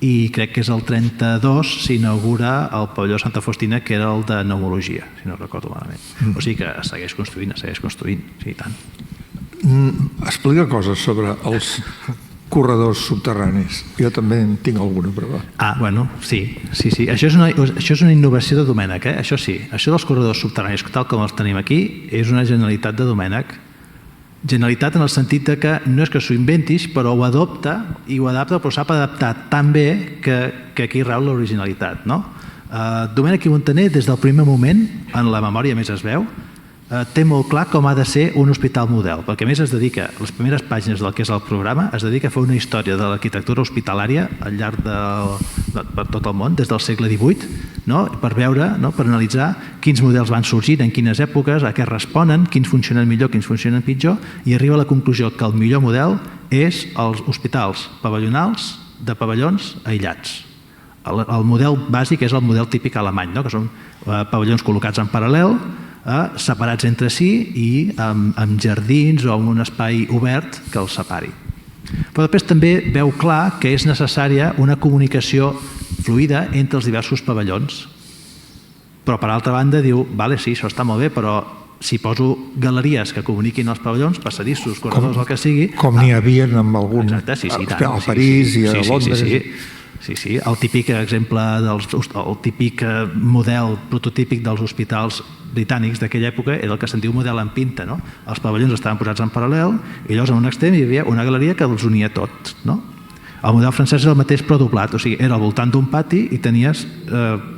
B: i crec que és el 32 s'inaugura el pavelló Santa Faustina, que era el de pneumologia, si no recordo malament. O sigui que es segueix construint, sí, i tant.
A: Explica coses sobre els corredors subterranis. Jo també en tinc alguna prova.
B: Bueno, sí. Això és una innovació de Domènech, això sí. Això dels corredors subterranis, tal com els tenim aquí, és una genialitat de Domènech. Genialitat en el sentit que no és que s'ho inventis, però ho adopta i ho adapta, però sap adaptar tan bé que aquí rau l'originalitat, no? Domènech i Muntaner, des del primer moment, en la memòria més es veu, té molt clar com ha de ser un hospital model, perquè a més es dedica, les primeres pàgines del que és el programa, es dedica a fer una història de l'arquitectura hospitalària al llarg per tot el món, des del segle XVIII, per veure, per analitzar quins models van sorgint, en quines èpoques, a què responen, quins funcionen millor, quins funcionen pitjor, i arriba a la conclusió que el millor model és els hospitals pavellonals de pavellons aïllats. El model bàsic és el model típic alemany, que són pavellons col·locats en paral·lel, separats entre si i amb jardins o amb un espai obert que els separi. Però després també veu clar que és necessària una comunicació fluida entre els diversos pavellons. Però per altra banda diu, vale, sí, això està molt bé, però si poso galeries que comuniquin els pavellons, passadissos, corredors, el que sigui...
A: Com n'hi havia en alguns...
B: Exacte,
A: a París i a Londres...
B: Sí, el típic exemple, el típic model prototípic dels hospitals britànics d'aquella època era el que se'n diu model en pinta. Els pavellons estaven posats en paral·lel i llavors en un extrem hi havia una galeria que els unia tots. El model francès és el mateix però doblat, o sigui, era al voltant d'un pati i tenies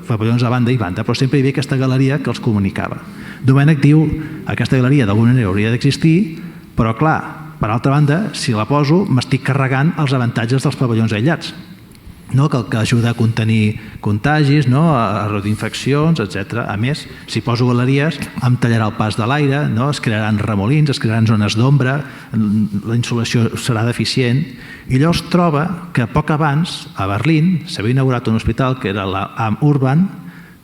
B: pavellons a banda i banda, però sempre hi havia aquesta galeria que els comunicava. Domènech diu que aquesta galeria d'alguna manera hauria d'existir, però clar, per altra banda, si la poso m'estic carregant els avantatges dels pavellons aïllats, que ajuda a contenir contagis, a reduir infeccions, etc. A més, si poso galeries, em tallarà el pas de l'aire, es crearan remolins, es crearan zones d'ombra, la insolació serà deficient, i llavors troba que poc abans, a Berlín, s'havia inaugurat un hospital que era l'Am Urban,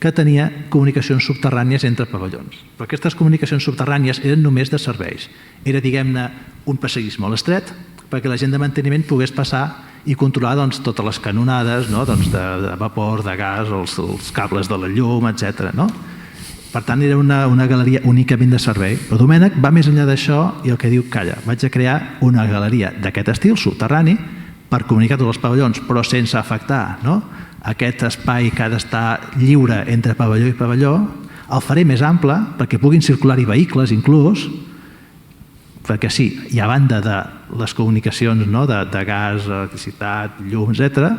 B: que tenia comunicacions subterrànies entre pavellons. Però aquestes comunicacions subterrànies eren només de serveis. Era, diguem-ne, un passadís molt estret perquè la gent de manteniment pogués passar i controlar totes les canonades de vapor, de gas, els cables de la llum, etc. Per tant, era una galeria únicament de servei. Però Domènech va més enllà d'això i el que diu, calla, vaig a crear una galeria d'aquest estil, subterrani, per comunicar tots els pavellons, però sense afectar aquest espai que ha d'estar lliure entre pavelló i pavelló, el faré més ample perquè puguin circular-hi vehicles inclús, perquè sí, i a banda de les comunicacions de gas, electricitat, llum, etc.,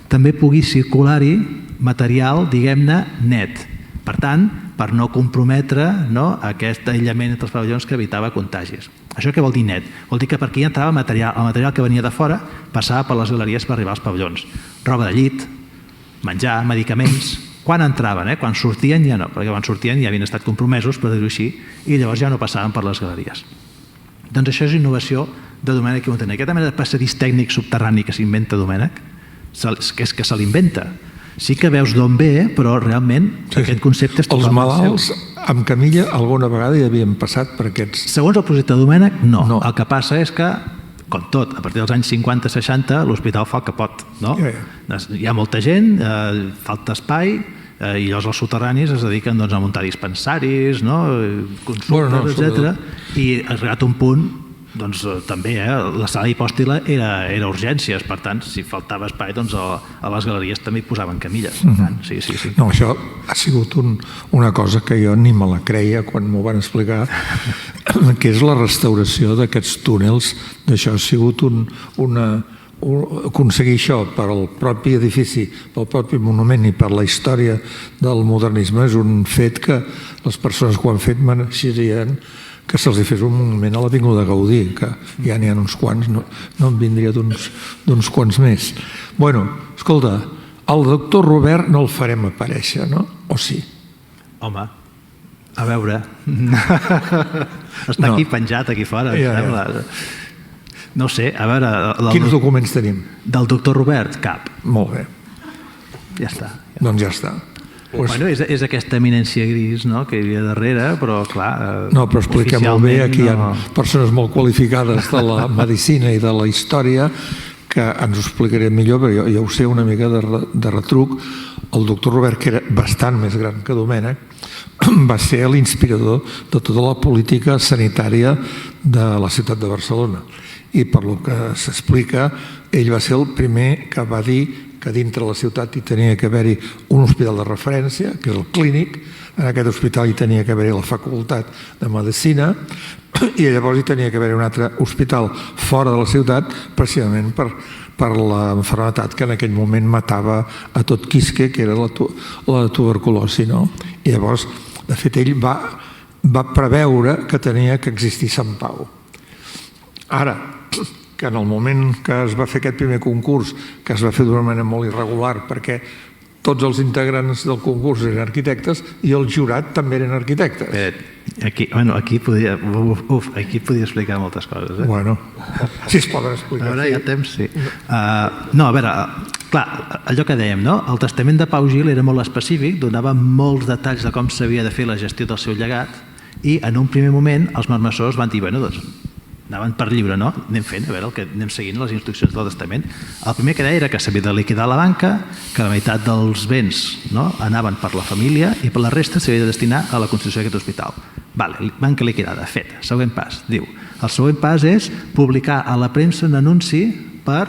B: també pugui circular-hi material, diguem-ne, net. Per tant, per no comprometre aquest aïllament entre els pavellons que evitava contagis. Això què vol dir net? Vol dir que per aquí entrava material, el material que venia de fora passava per les galeries per arribar als pavellons. Roba de llit, menjar, medicaments... Quan entraven, quan sortien ja no, perquè quan sortien ja havien estat compromesos, per dir-ho així, i llavors ja no passaven per les galeries. Doncs això és innovació de Domènech i Montaner. Aquesta mena de passadís tècnic subterrani que s'inventa Domènech, és que se l'inventa. Sí que veus d'on ve, però realment aquest concepte és totalment seu.
A: Els malalts amb camilla alguna vegada hi havien passat per aquests...
B: Segons el projecte de Domènech, no. El que passa és que, com tot, a partir dels anys 50-60 l'hospital fa el que pot. Hi ha molta gent, falta espai, i llavors els soterranis es dediquen a muntar dispensaris, consultes, etc. I ha arribat un punt, també la sala hipòstila era urgències, per tant, si faltava espai, a les galeries també hi posaven camilles.
A: No, això ha sigut una cosa que jo ni me la creia quan m'ho van explicar, que és la restauració d'aquests túnels. D'això ha sigut aconseguir això per al propi edifici, pel propi monument i per la història del modernisme és un fet que les persones que ho han fet mereixerien que se'ls fes un monument a l'Avinguda Gaudí, que ja n'hi ha uns quants, no en vindria d'uns quants més. Bueno, escolta, el doctor Robert no el farem aparèixer, no? O sí?
B: Home, a veure... Està aquí penjat, aquí fora, em sembla... No sé, a veure...
A: Quins documents tenim?
B: Del doctor Robert, cap.
A: Molt bé.
B: Ja està.
A: Doncs ja està.
B: Bueno, és aquesta eminència gris que hi havia darrere, però clar...
A: No, però explica molt bé, aquí hi ha persones molt qualificades de la medicina i de la història que ens ho explicaré millor, però jo ho sé una mica de retruc. El doctor Robert, que era bastant més gran que Domènech, va ser l'inspirador de tota la política sanitària de la ciutat de Barcelona. I per lo que s'explica, ell va ser el primer que va dir que dintre la ciutat hi tenia que haver-hi un hospital de referència, que és el Clínic. En aquest hospital hi tenia que haver-hi la facultat de medicina i llavors hi tenia que haver-hi un altre hospital fora de la ciutat, precisament per l'enfermetat que en aquell moment matava a tot quisque, que era la tuberculosi. I llavors, de fet, ell va va preveure que tenia que existir Sant Pau. Ara, que en el moment que es va fer aquest primer concurs, que es va fer d'una manera molt irregular, perquè tots els integrants del concurs eren arquitectes i el jurat també eren arquitectes.
B: Aquí podria explicar moltes coses.
A: Bueno, si es poden explicar.
B: Ara hi ha temps, sí. No, a veure, clar, allò que dèiem, no? El testament de Pau Gil era molt específic, donava molts detalls de com s'havia de fer la gestió del seu llegat i en un primer moment els marmessors van dir, bueno, doncs, anaven per lliure, no? Anem fent, a veure, anem seguint les instruccions del testament. El primer que deia era que s'havia de liquidar la banca, que la meitat dels béns anaven per la família i per la resta s'havia de destinar a la construcció d'aquest hospital. Vale, banca liquidada, fet. Següent pas, diu. El següent pas és publicar a la premsa un anunci per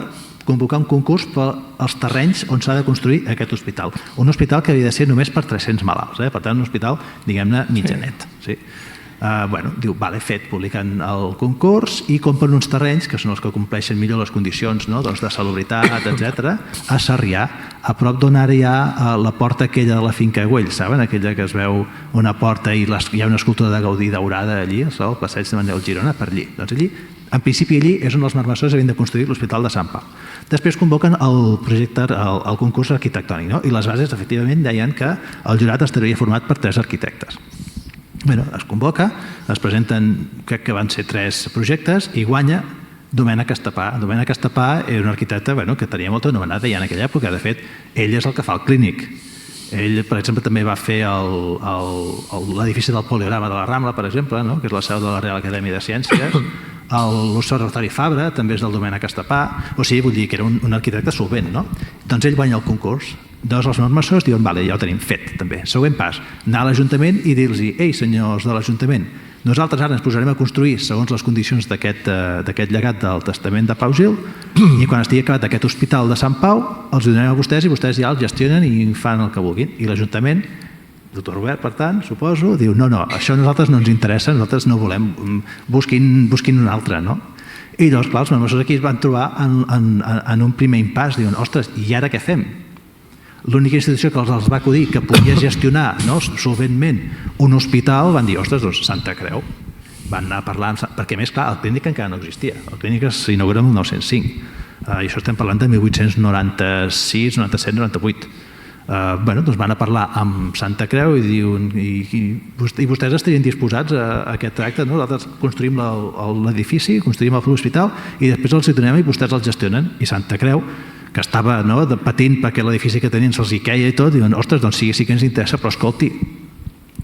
B: convocar un concurs per als terrenys on s'ha de construir aquest hospital. Un hospital que havia de ser només per 300 malalts, per tant, un hospital, diguem-ne, mitjanet. Sí. Diu, vale, fet, publiquen el concurs i compren uns terrenys, que són els que compleixen millor les condicions de salubritat, etc. a Sarrià, a prop d'on ara hi ha la porta aquella de la finca Güell, saben? Aquella que es veu una porta i hi ha una escultura de Gaudí daurada allí, al passeig de Manuel Girona, per allí. Doncs allí, en principi allí és on els marmessors havien de construir l'Hospital de Sant Pau. Després convoquen el projecte, el concurs arquitectònic, i les bases efectivament deien que el jurat estaria format per 3 arquitectes. Es convoca, es presenten, crec que van ser 3 projectes, i guanya Domènec Estapà. Domènec Estapà era un arquitecte que tenia molta anomenada ja en aquella època. De fet, ell és el que fa el Clínic. Ell, per exemple, també va fer l'edifici del Poliorama de la Rambla, per exemple, que és la seu de la Real Acadèmia de Ciències. L'Observatori Fabra també és del Domènec Estapà. O sigui, vull dir que era un arquitecte solvent. Doncs ell guanya el concurs. Dos els marmessors diuen, vale, ja ho tenim fet, també. Següent pas, anar a l'Ajuntament i dir-los, ei, senyors de l'Ajuntament, nosaltres ara ens posarem a construir segons les condicions d'aquest llegat del testament de Pau Gil i quan estigui acabat aquest hospital de Sant Pau els donarem a vostès i vostès ja els gestionen i fan el que vulguin. I l'Ajuntament, el doctor Robert, per tant, suposo, diu, no, això a nosaltres no ens interessa, nosaltres no volem, busquin un altre, no? I llavors, clar, els marmessors aquí es van trobar en un primer impàs, diuen, ostres, i ara què fem? L'única institució que els va acudir que podia gestionar solventment un hospital van dir, ostres, doncs Santa Creu. Van anar parlant, perquè més clar, el Clínic encara no existia. El Clínic s'inaugura en el 1905. I això estem parlant de 1896, 97, 98. Doncs van a parlar amb Santa Creu i diuen, i vostès estarien disposats a aquest tracte, nosaltres construïm l'edifici, construïm l'hospital i després els hi donem i vostès el gestionen. I Santa Creu, que estava patint perquè l'edifici que tenien se'ls hi queia i tot, diuen, ostres, doncs sí que ens interessa, però escolti,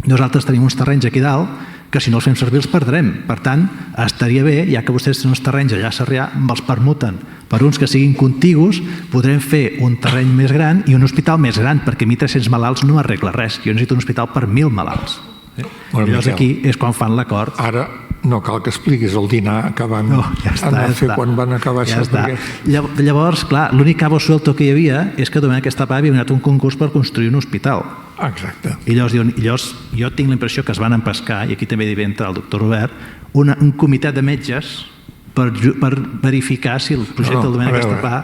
B: nosaltres tenim uns terrenys aquí dalt que si no els fem servir els perdrem. Per tant, estaria bé, ja que vostès tenen uns terrenys allà a Sarrià, els permuten per uns que siguin contigus, podrem fer un terreny més gran i un hospital més gran, perquè 1.300 malalts no arregla res. Jo necessito un hospital per 1.000 malalts. Llavors aquí és quan fan l'acord.
A: Ara no cal que expliquis el dinar que van anar a fer quan van acabar això.
B: Llavors, clar, l'únic cabo suelto que hi havia és que Domènec Estapà havia donat un concurs per construir un hospital.
A: Exacte.
B: I llavors jo tinc la impressió que es van empescar, i aquí també hi entra el doctor Robert, un comitè de metges per verificar si el projecte del Domènec Estapà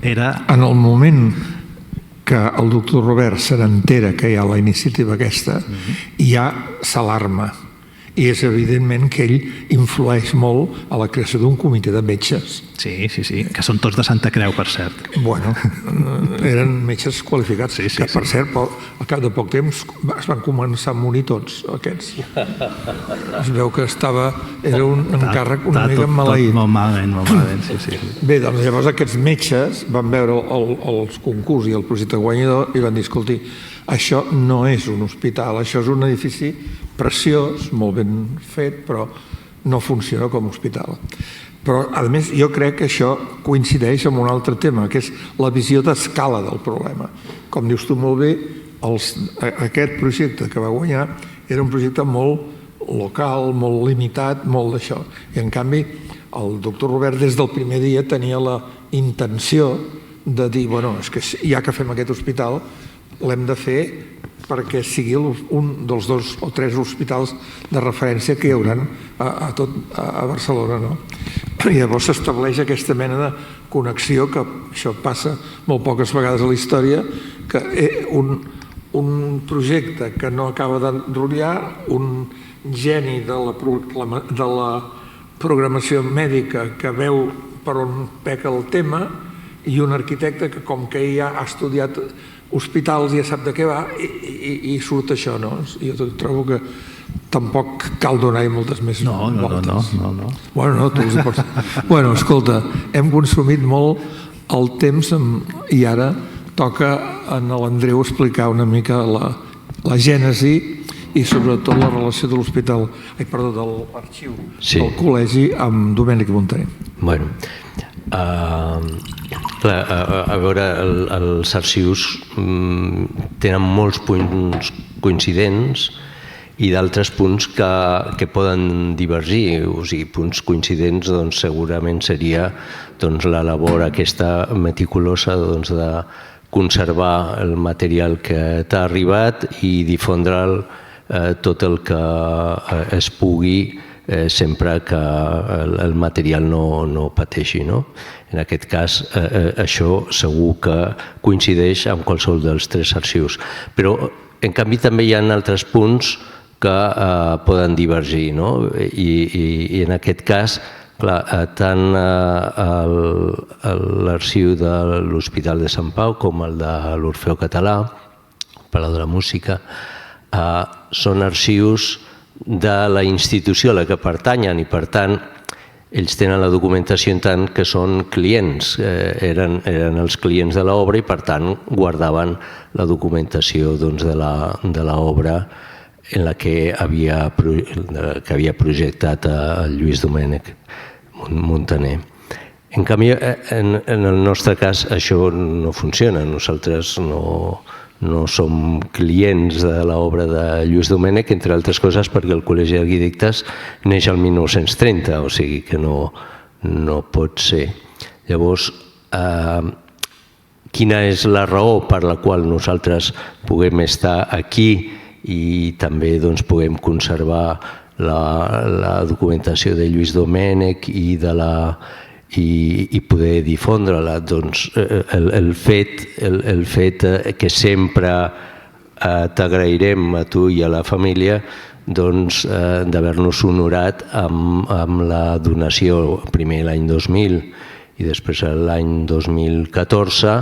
B: era...
A: En el moment que el doctor Robert se n'entera que hi ha la iniciativa aquesta, ja s'alarma. I és evidentment que ell influeix molt a la creació d'un comitè de metges.
B: Sí, que són tots de Santa Creu, per cert.
A: Bueno, eren metges qualificats, que per cert, al cap de poc temps es van començar a morir tots, aquests. Es veu que era un encàrrec una mica maleït.
B: Molt malament, sí.
A: Bé, doncs llavors aquests metges van veure els concurs i el projecte guanyador i van dir, escolti, això no és un hospital, això és un edifici preciós, molt ben fet, però no funciona com a hospital. Però, a més, jo crec que això coincideix amb un altre tema, que és la visió d'escala del problema. Com dius tu molt bé, aquest projecte que va guanyar era un projecte molt local, molt limitat, molt d'això. I, en canvi, el doctor Robert des del primer dia tenia la intenció de dir, bueno, és que ja que fem aquest hospital, l'hem de fer perquè sigui un dels 2 o 3 hospitals de referència que hi haurà a Barcelona. I llavors s'estableix aquesta mena de connexió, que això passa molt poques vegades a la història, que un projecte que no acaba d'enrotllar, un geni de la programació mèdica que veu per on peca el tema i un arquitecte que, com que ja ha estudiat hospitals, ja sap de què va i surt això, no? Jo trobo que tampoc cal donar-hi moltes més voltes.
B: No.
A: Bueno, escolta, hem consumit molt el temps i ara toca a l'Andreu explicar una mica la gènesi i sobretot la relació de l'hospital, de l'arxiu del col·legi amb Domènec Montaner.
C: Bueno, a veure, els arxius tenen molts punts coincidents i d'altres punts que poden divergir. O sigui, punts coincidents segurament seria la labor aquesta meticulosa de conservar el material que t'ha arribat i difondre'l tot el que es pugui sempre que el material no pateixi. En aquest cas, això segur que coincideix amb qualsevol dels tres arxius. Però, en canvi, també hi ha altres punts que poden divergir. I en aquest cas, tant l'arxiu de l'Hospital de Sant Pau com el de l'Orfeó Català, Palau de la Música, són arxius de la institució a la que pertanyen i, per tant, ells tenen la documentació en tant que són clients, eren els clients de l'obra i, per tant, guardaven la documentació de l'obra en la que havia projectat el Lluís Domènec Montaner. En canvi, en el nostre cas, això no funciona. Nosaltres no som clients de l'obra de Lluís Domènec, entre altres coses perquè el Col·legi d'Arquitectes neix el 1930, o sigui que no pot ser. Llavors, quina és la raó per la qual nosaltres puguem estar aquí i també puguem conservar la documentació de Lluís Domènec i poder difondre-la? El fet que sempre t'agrairem a tu i a la família d'haver-nos honorat amb la donació, primer l'any 2000 i després l'any 2014,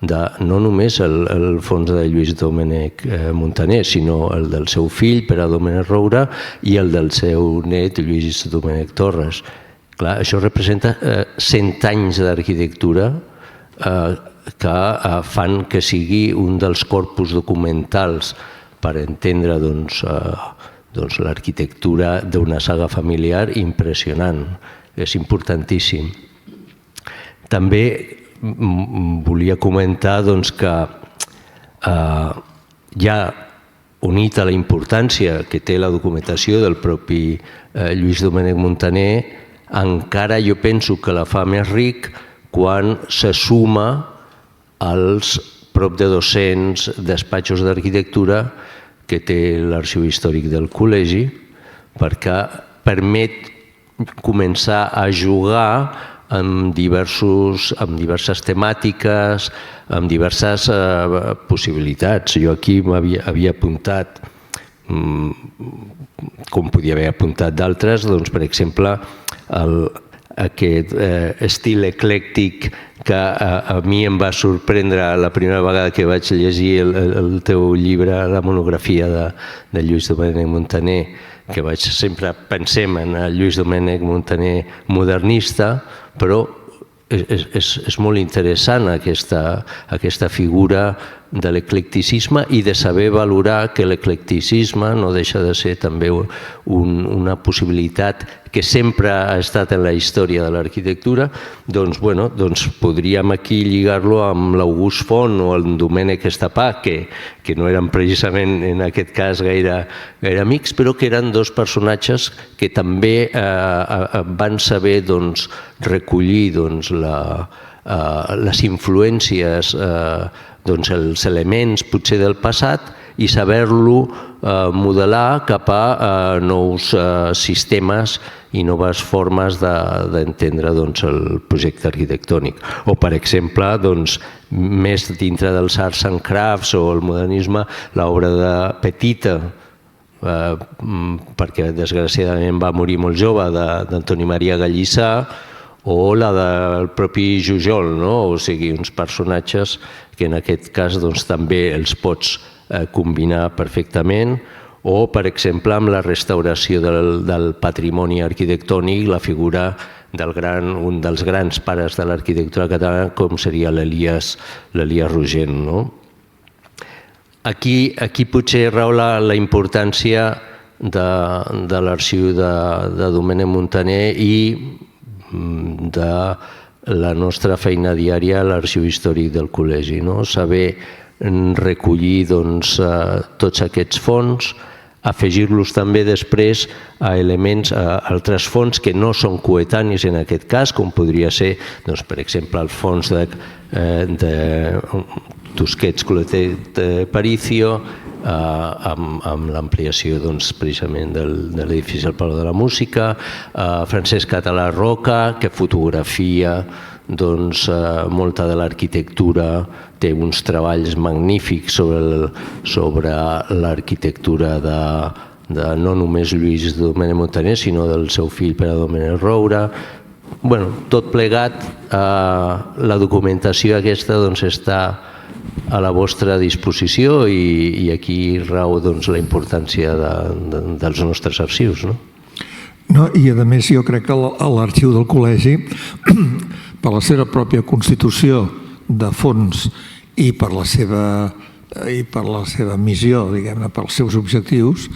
C: no només el fons de Lluís Domènec Montaner, sinó el del seu fill, Pere Domènec Roura, i el del seu net, Lluís Domènec Torres. Clar, això representa 100 anys d'arquitectura que fan que sigui un dels corpus documentals per entendre l'arquitectura d'una saga familiar impressionant. És importantíssim. També volia comentar que ja unit a la importància que té la documentació del propi Lluís Domènec Montaner, encara jo penso que la fa més ric quan se suma als prop de 200 despatxos d'arquitectura que té l'Arxiu Històric del Col·legi, perquè permet començar a jugar amb diverses temàtiques, amb diverses possibilitats. Jo aquí m'havia apuntat, com podia haver apuntat d'altres, per exemple, aquest estil eclèctic que a mi em va sorprendre la primera vegada que vaig llegir el teu llibre, la monografia de Lluís Domènec Montaner, que sempre pensem en el Lluís Domènec Montaner modernista, però és molt interessant aquesta figura de l'eclecticisme i de saber valorar que l'eclecticisme no deixa de ser també una possibilitat que sempre ha estat en la història de l'arquitectura. Doncs podríem aquí lligar-lo amb l'August Font o el Domènec Estapà, que no eren precisament en aquest cas gaire amics, però que eren dos personatges que també van saber recollir les influències, els elements potser del passat i saber-lo modelar cap a nous sistemes i noves formes d'entendre el projecte arquitectònic. O, per exemple, més dintre dels arts and crafts o el modernisme, l'obra de Petita, perquè desgraciadament va morir molt jove, d'Antoni Maria Gallissà, o la del propi Jujol, o sigui, uns personatges que en aquest cas també els pots combinar perfectament, o, per exemple, amb la restauració del patrimoni arquitectònic, la figura d'un dels grans pares de l'arquitectura catalana, com seria l'Elias Rogent. Aquí potser rau la importància de l'arxiu de Domènec Montaner i de la nostra feina diària a l'Arxiu Històric del Col·legi. Saber recollir tots aquests fons, afegir-los també després a elements, a altres fons que no són coetanis en aquest cas, com podria ser, per exemple, el fons de Tusquets Clotet Paricio, amb l'ampliació precisament de l'edifici del Palau de la Música, Francesc Català Roca, que fotografia molta de l'arquitectura, té uns treballs magnífics sobre l'arquitectura de no només Lluís Domènec Montaner, sinó del seu fill Pere Domènec Roura. Tot plegat, la documentació aquesta està a la vostra disposició i aquí rau la importància dels nostres arxius.
A: I a més jo crec que l'arxiu del col·legi, per la seva pròpia constitució de fons i per la seva missió, diguem-ne, pels seus objectius,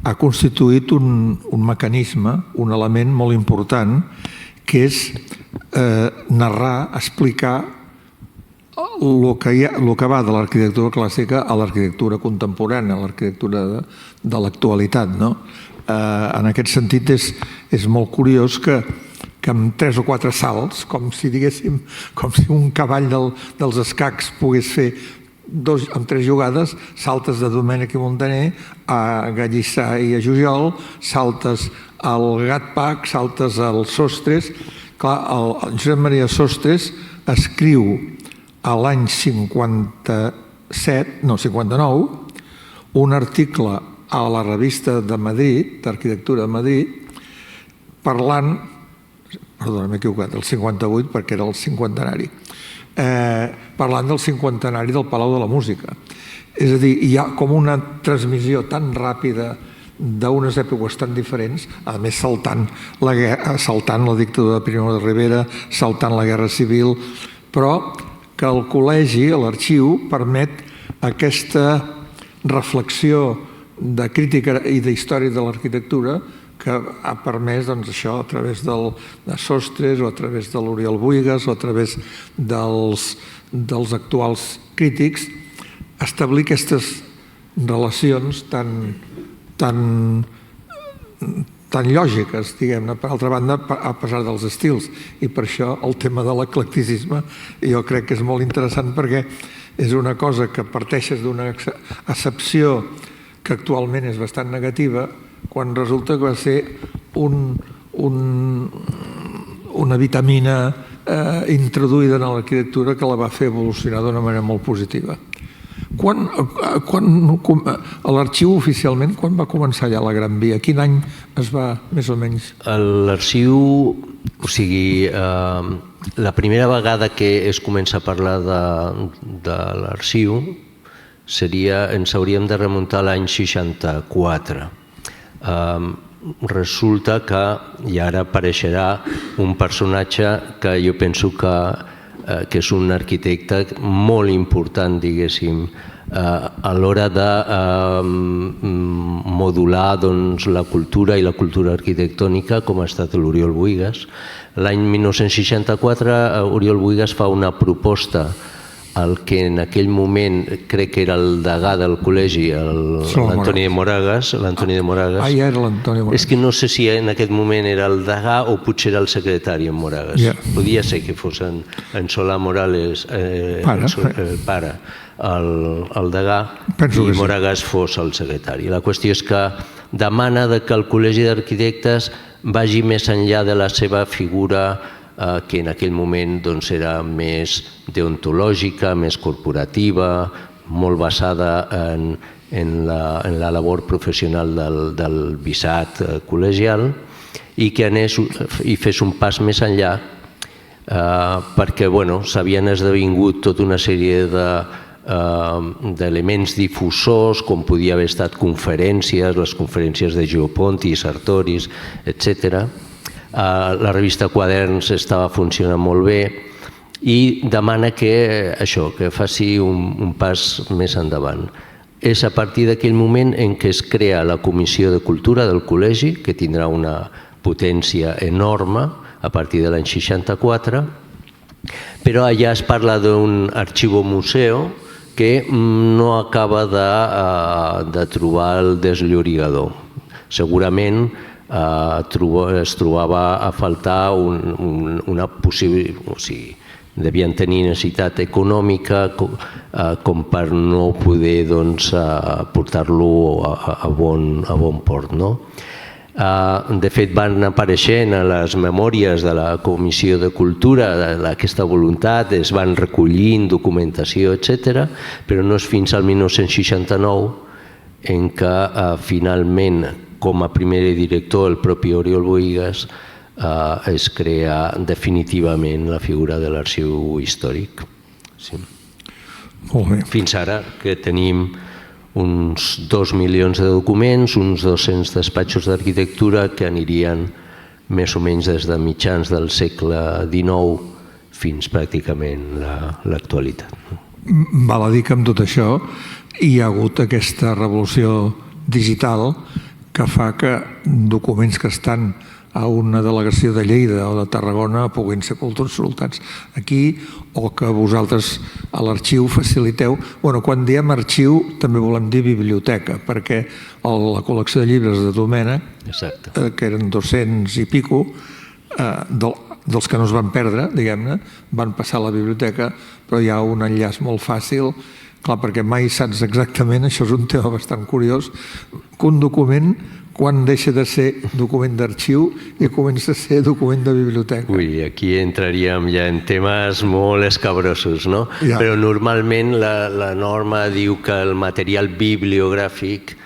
A: ha constituït un mecanisme, un element molt important, que és narrar, explicar el que va de l'arquitectura clàssica a l'arquitectura contemporània, a l'arquitectura de l'actualitat. En aquest sentit és molt curiós que amb 3 o 4 salts, com si un cavall dels escacs pogués fer amb 3 jugades, saltes de Domènec i Montaner a Gallissà i a Jujol, saltes al Gatpac, saltes al Sostres. Clar, el Josep Maria Sostres escriu a l'any 59, un article a la revista de Madrid, d'Arquitectura de Madrid, parlant, perdona, m'he equivocat, del 58 perquè era el cinquantenari, parlant del cinquantenari del Palau de la Música. És a dir, hi ha com una transmissió tan ràpida d'unes èpoques tan diferents, a més saltant la dictadura de Primo de Rivera, saltant la Guerra Civil, però que el col·legi, l'arxiu, permet aquesta reflexió de crítica i d'història de l'arquitectura que ha permès això a través de Sostres o a través de l'Oriol Buigas o a través dels actuals crítics establir aquestes relacions tan lògiques, diguem-ne, per altra banda, a pesar dels estils. I per això el tema de l'eclecticisme jo crec que és molt interessant perquè és una cosa que parteixes d'una accepció que actualment és bastant negativa, quan resulta que va ser una vitamina introduïda en l'arquitectura que la va fer evolucionar d'una manera molt positiva. L'arxiu oficialment, quan va començar ja la Gran Via? Quin any es va, més o menys?
C: L'arxiu, o sigui, la primera vegada que es comença a parlar de l'arxiu ens hauríem de remuntar a l'any 64. Resulta que, i ara apareixerà un personatge que jo penso que és un arquitecte molt important, diguéssim, a l'hora de modular la cultura i la cultura arquitectònica, com ha estat l'Oriol Buigas. L'any 1964 Oriol Buigas fa una proposta al que en aquell moment crec que era el degà del col·legi, l'Antoni de Moragas.
A: Ah, ja era l'Antoni de Moragas.
C: És que no sé si en aquest moment era el degà o potser era el secretari en Moragas. Podia ser que fos en Solà Morales, el pare, el degà, i Moragas fos el secretari. La qüestió és que demana que el Col·legi d'Arquitectes vagi més enllà de la seva figura que en aquell moment era més deontològica, més corporativa, molt basada en la labor professional del visat col·legial i que anés i fes un pas més enllà perquè s'havien esdevingut tota una sèrie d'elements difusors, com podia haver estat conferències, les conferències de Geo-Ponti, Sartoris, etc. La revista Quaderns estava funcionant molt bé i demana que faci un pas més endavant. És a partir d'aquell moment en què es crea la Comissió de Cultura del Col·legi, que tindrà una potència enorme a partir de l'any 64, però allà es parla d'un arxivo-museu que no acaba de trobar el desllorigador. Segurament es trobava a faltar una possibilitat, o sigui, devien tenir necessitat econòmica com per no poder portar-lo a bon port. De fet, van apareixent a les memòries de la Comissió de Cultura aquesta voluntat, es van recollint documentació, etc., però no és fins al 1969 en què finalment, com a primer director, el propi Oriol Bohigas es crea definitivament la figura de l'arxiu històric. Fins ara que tenim uns 2 milions de documents, uns 200 despatxos d'arquitectura que anirien més o menys des de mitjans del segle XIX fins pràcticament l'actualitat.
A: Val a dir que amb tot això hi ha hagut aquesta revolució digital que fa que documents que estan a una delegació de Lleida o de Tarragona puguin ser consultats aquí, o que vosaltres a l'arxiu faciliteu. Quan diem arxiu també volem dir biblioteca, perquè la col·lecció de llibres de Domènech, que eren 200 i pico, dels que no es van perdre, diguem-ne, van passar a la biblioteca, però hi ha un enllaç molt fàcil, clar, perquè mai saps exactament, això és un tema bastant curiós, que un document quan deixa de ser document d'arxiu i comença a ser document de biblioteca.
C: Ui, aquí entraríem ja en temes molt escabrosos, no? Però normalment la norma diu que el material bibliogràfic,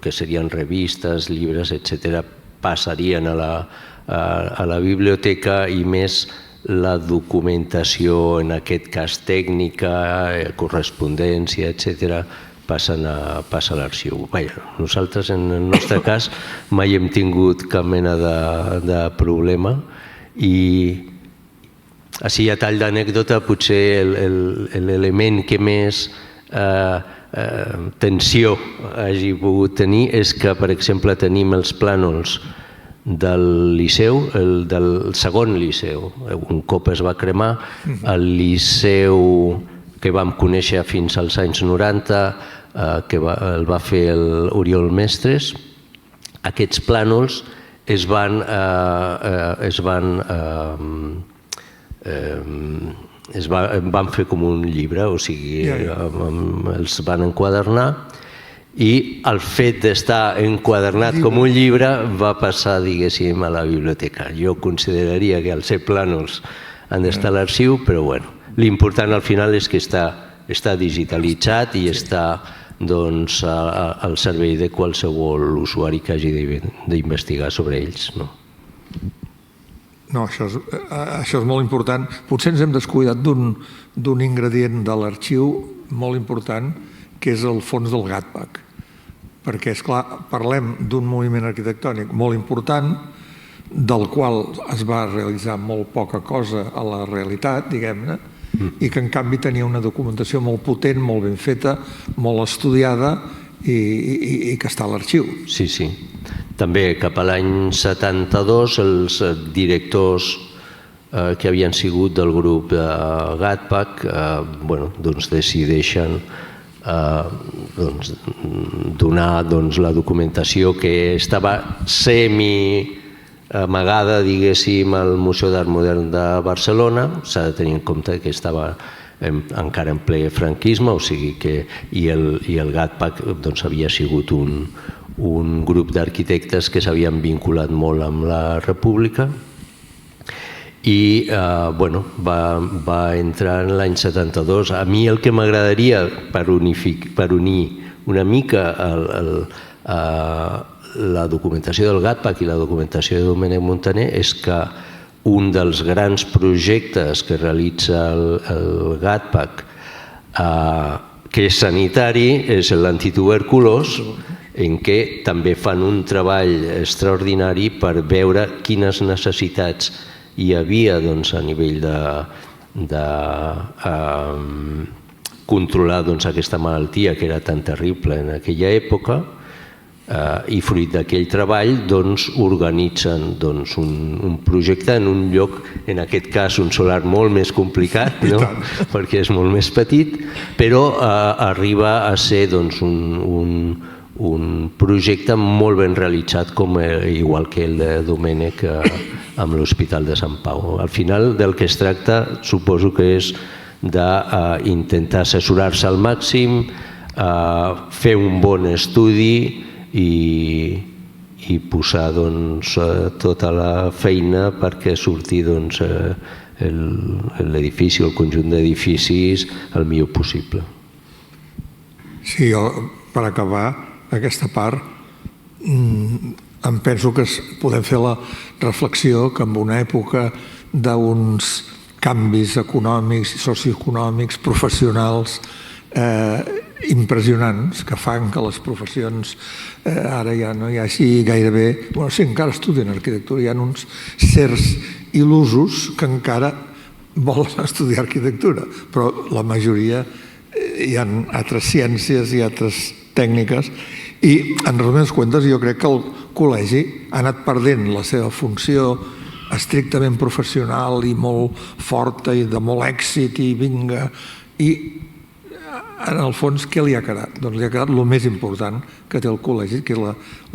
C: que serien revistes, llibres, etc., passarien a la biblioteca i més la documentació, en aquest cas tècnica, correspondència, etc., passa a l'arxiu. Nosaltres, en el nostre cas, mai hem tingut cap mena de problema i així a tall d'anècdota potser l'element que més tensió hagi pogut tenir és que, per exemple, tenim els plànols del Liceu, del segon Liceu. Un cop es va cremar, el Liceu que vam conèixer fins als anys 90, que el va fer l'Oriol Mestres, aquests plànols es van fer com un llibre, o sigui, els van enquadernar i el fet d'estar enquadernat com un llibre va passar, diguéssim, a la biblioteca. Jo consideraria que els plànols han d'estar a l'arxiu, però bueno, l'important al final és que està digitalitzat i està al servei de qualsevol usuari que hagi d'investigar sobre ells.
A: No, això és molt important. Potser ens hem descuidat d'un ingredient de l'arxiu molt important, que és el fons del GATPAC. Perquè, esclar, parlem d'un moviment arquitectònic molt important, del qual es va realitzar molt poca cosa a la realitat, diguem-ne, i que en canvi tenia una documentació molt potent, molt ben feta, molt estudiada i que està a l'arxiu.
C: Sí, sí. També cap a l'any 72 els directors que havien sigut del grup de GATPAC decideixen donar la documentació que estava amagada, diguéssim, al Museu d'Art Modern de Barcelona. S'ha de tenir en compte que estava encara en ple franquisme, o sigui que i el GATPAC havia sigut un grup d'arquitectes que s'havien vinculat molt amb la República i va entrar en l'any 72. A mi el que m'agradaria per unir una mica la documentació del GATPAC i la documentació de Domènec Montaner és que un dels grans projectes que realitza el GATPAC, que és sanitari, és l'antituberculós, en què també fan un treball extraordinari per veure quines necessitats hi havia a nivell de controlar aquesta malaltia que era tan terrible en aquella època, i fruit d'aquell treball organitzen un projecte en un lloc, en aquest cas un solar molt més complicat, perquè és molt més petit, però arriba a ser un projecte molt ben realitzat, igual que el de Domènec amb l'Hospital de Sant Pau. Al final del que es tracta suposo que és d'intentar assessorar-se al màxim, fer un bon estudi i posar tota la feina perquè surti l'edifici o el conjunt d'edificis el millor possible.
A: Sí, jo, per acabar aquesta part, em penso que podem fer la reflexió que en una època d'uns canvis econòmics, socioeconòmics, professionals impressionants que fan que les professions ara ja no hi hagi gairebé... Bueno, sí, encara estudien arquitectura, hi ha uns certs il·lusos que encara volen estudiar arquitectura, però la majoria hi ha altres ciències i altres tècniques i, en resumides comptes, jo crec que el col·legi ha anat perdent la seva funció estrictament professional i molt forta i de molt èxit i vinga, i en el fons, què li ha quedat? Doncs li ha quedat el més important que té el col·legi, que és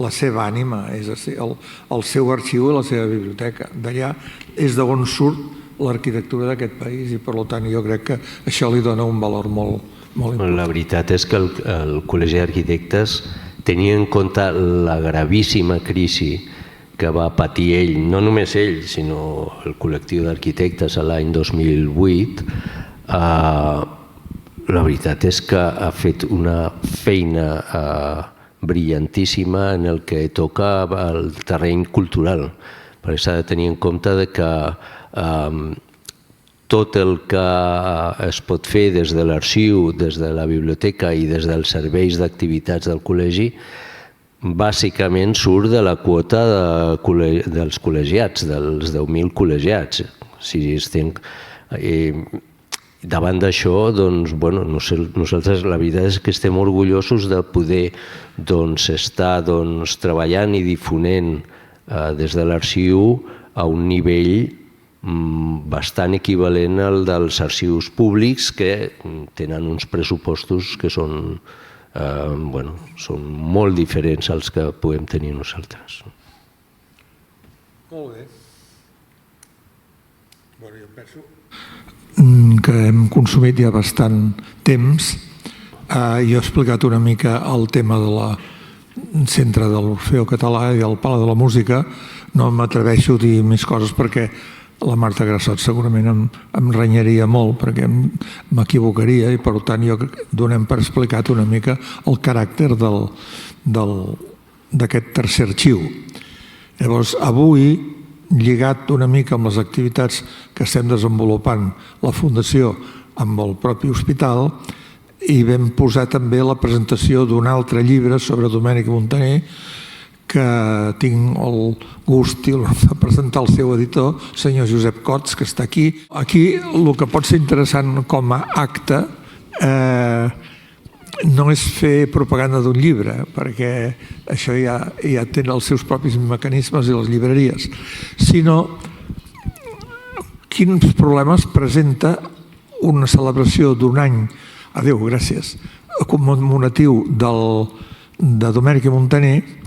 A: la seva ànima, és el seu arxiu i la seva biblioteca. D'allà és d'on surt l'arquitectura d'aquest país i, per tant, jo crec que això li dona un valor molt important.
C: La veritat és que el Col·legi d'Arquitectes tenia en compte la gravíssima crisi que va patir ell, no només ell, sinó el col·lectiu d'arquitectes l'any 2008, la veritat és que ha fet una feina brillantíssima en el que toca el terreny cultural, perquè s'ha de tenir en compte que tot el que es pot fer des de l'arxiu, des de la biblioteca i des dels serveis d'activitats del col·legi bàsicament surt de la quota dels col·legiats, dels 10.000 col·legiats. Davant d'això, nosaltres la veritat és que estem orgullosos de poder estar treballant i difonent des de l'arxiu a un nivell bastant equivalent al dels arxius públics que tenen uns pressupostos que són molt diferents als que podem tenir nosaltres.
A: Molt bé. Jo penso que hem consumit ja bastant temps. Jo he explicat una mica el tema del centre de l'Orfeó Català i el Palau de la Música. No m'atreveixo a dir més coses perquè la Marta Grassot segurament em renyaria molt perquè m'equivocaria i, per tant, jo donem per explicat una mica el caràcter d'aquest tercer arxiu. Llavors, avui, lligat una mica amb les activitats que estem desenvolupant la Fundació amb el propi hospital, i vam posar també la presentació d'un altre llibre sobre Domènec Montaner que tinc el gust i l'honor de presentar el seu editor, senyor Josep Cots, que està aquí. Aquí el que pot ser interessant com a acte no és fer propaganda d'un llibre, perquè això ja té els seus propis mecanismes i les llibreries, sinó quins problemes presenta una celebració d'un any, adéu, gràcies, commemoratiu de Domènec Montaner,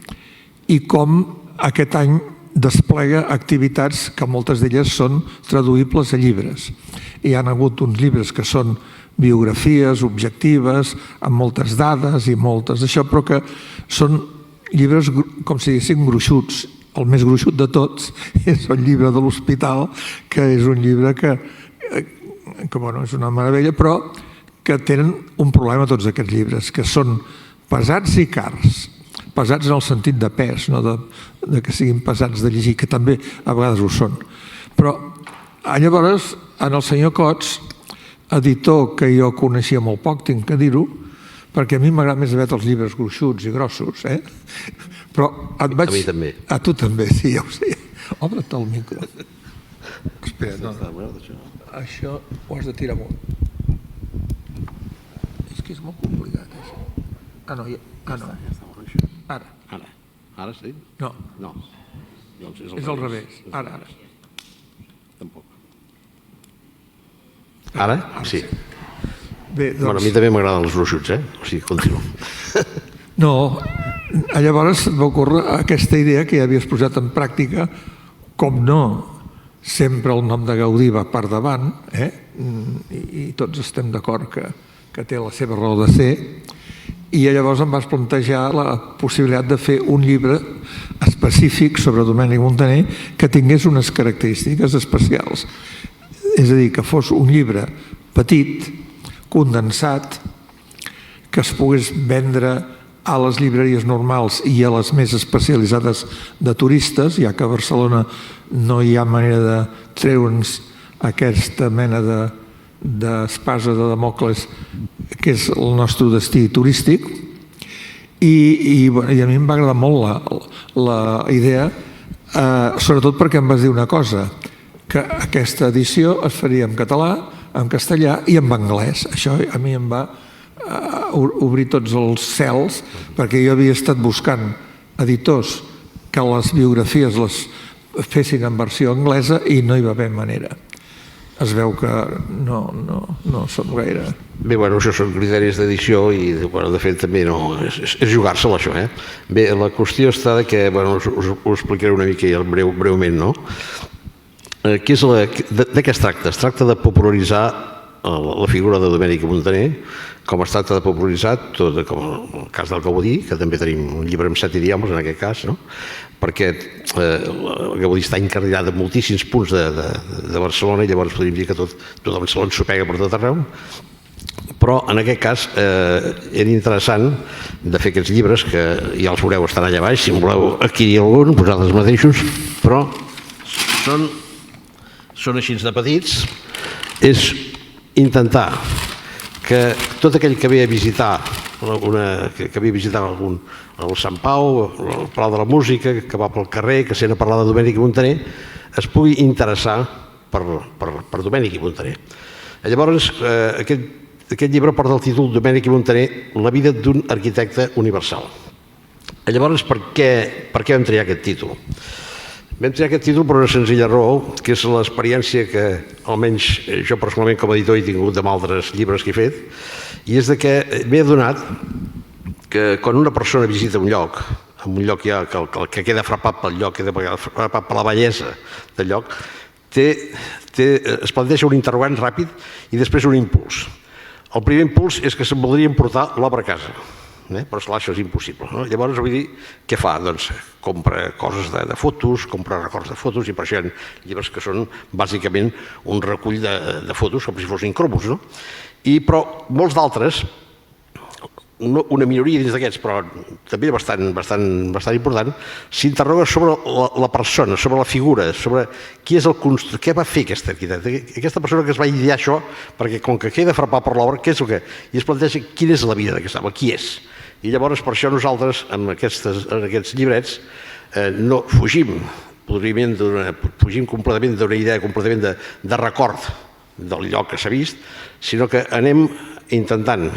A: i com aquest any desplega activitats que moltes d'elles són traduïbles a llibres. Hi ha hagut uns llibres que són biografies objectives, amb moltes dades i moltes d'això, però que són llibres, com si diguéssim, gruixuts. El més gruixut de tots és el llibre de l'Hospital, que és un llibre que és una meravella, però que tenen un problema tots aquests llibres, que són pesats i cars. Pesats en el sentit de pes, no de que siguin pesats de llegir, que també a vegades ho són. Però llavors, en el senyor Cots, editor que jo coneixia molt poc, tinc que dir-ho, perquè a mi m'agrada més haver els llibres gruixuts i grossos, però et vaig...
D: A mi també.
A: A tu també, sí, ja ho sé. Obre't el micro. Espera, no. Això ho has de tirar amunt. És que és molt complicat, això. Ah, no. Ara.
D: Ara sí?
A: No.
D: No. Doncs
A: És al revés. Ara.
D: Tampoc. Ara? Sí.
A: Bé, doncs...
D: Bueno, a mi també m'agraden els gruixuts, O sigui, continuo.
A: No, llavors va ocórrer aquesta idea que ja havies posat en pràctica, com no, sempre el nom de Gaudí va per davant, i tots estem d'acord que té la seva raó de ser, i llavors em vas plantejar la possibilitat de fer un llibre específic sobre Domènec Montaner que tingués unes característiques especials. És a dir, que fos un llibre petit, condensat, que es pogués vendre a les llibreries normals i a les més especialitzades de turistes, ja que a Barcelona no hi ha manera de treure'ns aquesta mena d'espasa de Damocles que és el nostre destí turístic, i a mi em va agradar molt la idea, sobretot perquè em vas dir una cosa, que aquesta edició es faria en català, en castellà i en anglès. Això a mi em va obrir tots els cels, perquè jo havia estat buscant editors que les biografies les fessin en versió anglesa i no hi va haver manera. Es veu que no som gaire...
D: Bé, bueno, això són criteris d'edició i, bueno, de fet, també no... És jugar-se'l, això, Bé, la qüestió està que, bueno, us explicaré una mica breument, no? De què es tracta? Es tracta de popularitzar la figura de Domènec Montaner, com es tracta de popularitzar tot, com el cas del Gaudí, que també tenim un llibre amb 7 idiomes en aquest cas, no? Perquè el Gaudí està encarrilat de moltíssims punts de Barcelona i llavors podríem dir que tot Barcelona s'ho pega per tot arreu, però en aquest cas era interessant de fer aquests llibres, que ja els veureu, estan allà baix, si en voleu adquirir algun, vosaltres mateixos, però són així de petits. És intentar que tot aquell que ve a visitar el Sant Pau, el Palau de la Música, que va pel carrer, que sent a parlar de Domènec Montaner, es pugui interessar per Domènec Montaner. Llavors, aquest llibre porta el títol Domènec Montaner, la vida d'un arquitecte universal. Llavors, per què vam triar aquest títol? Vam triar aquest títol per una senzilla raó, que és l'experiència que almenys jo personalment com a editor he tingut amb altres llibres que he fet, i és que m'he adonat que quan una persona visita un lloc, en un lloc ja que queda frapat pel lloc, queda frapat per la bellesa del lloc, es planteja un interrogant ràpid i després un impuls. El primer impuls és que se'n voldria emportar l'obra a casa, però esclar, això és impossible. Llavors, vull dir, què fa? Doncs compra coses de fotos, compra records de fotos, i per això hi ha llibres que són bàsicament un recull de fotos, com si fossin cromos. Però molts d'altres, una minoria dins d'aquests, però també bastant important, s'interroga sobre la persona, sobre la figura, sobre qui és el constructor, què va fer aquest arquitecte, aquesta persona que es va idear això, perquè com que queda frapat per l'obra, què és el que... I es planteja quina és la vida d'aquest home, qui és. I llavors per això nosaltres, en aquests llibrets, no fugim completament d'una idea completament de record del lloc que s'ha vist, sinó que anem intentant,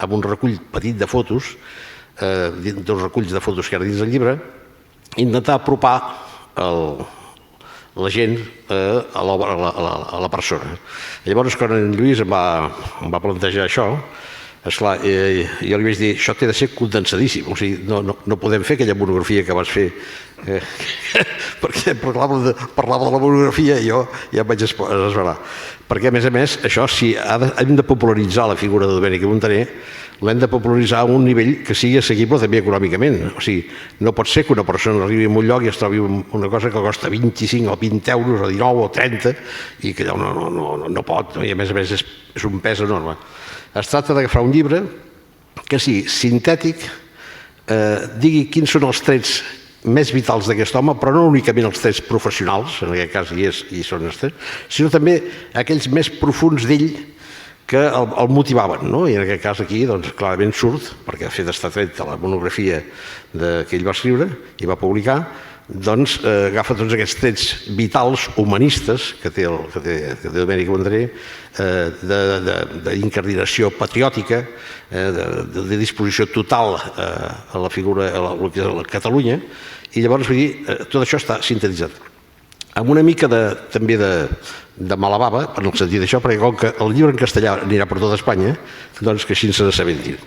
D: amb un recull petit de fotos, dos reculls de fotos que hi ha dins del llibre, intentar apropar la gent a la persona. Llavors, quan en Lluís em va plantejar això, esclar, jo li vaig dir, això té de ser condensadíssim, o sigui, no podem fer aquella monografia que vas fer, perquè parlava de la monografia i jo ja em vaig esverar. Perquè, a més, això, si hem de popularitzar la figura de Domènec Montaner, l'hem de popularitzar a un nivell que sigui assequible també econòmicament. O sigui, no pot ser que una persona arribi a un lloc i es trobi una cosa que costa 25 o 20 euros o 19 o 30 i que allò no pot, i a més és un pes enorme. Es tracta d'agafar un llibre que sigui sintètic, digui quins són els trets més vitals d'aquest home, però no únicament els trets professionals, en aquest cas hi són els trets, sinó també aquells més profuns d'ell que el motivaven, no? I en aquest cas aquí, doncs, clarament surt, perquè de fet està tret de la monografia que ell va escriure i va publicar, doncs agafa tots aquests trets vitals, humanistes, que té Domènec i Mondré, d'incardinació patriòtica, de disposició total a la figura, a la Catalunya, i llavors, vull dir, tot això està sintetitzat. Amb una mica també de mala bava, en el sentit d'això, perquè com que el llibre en castellà anirà per tot Espanya, doncs que així se n'assabentin.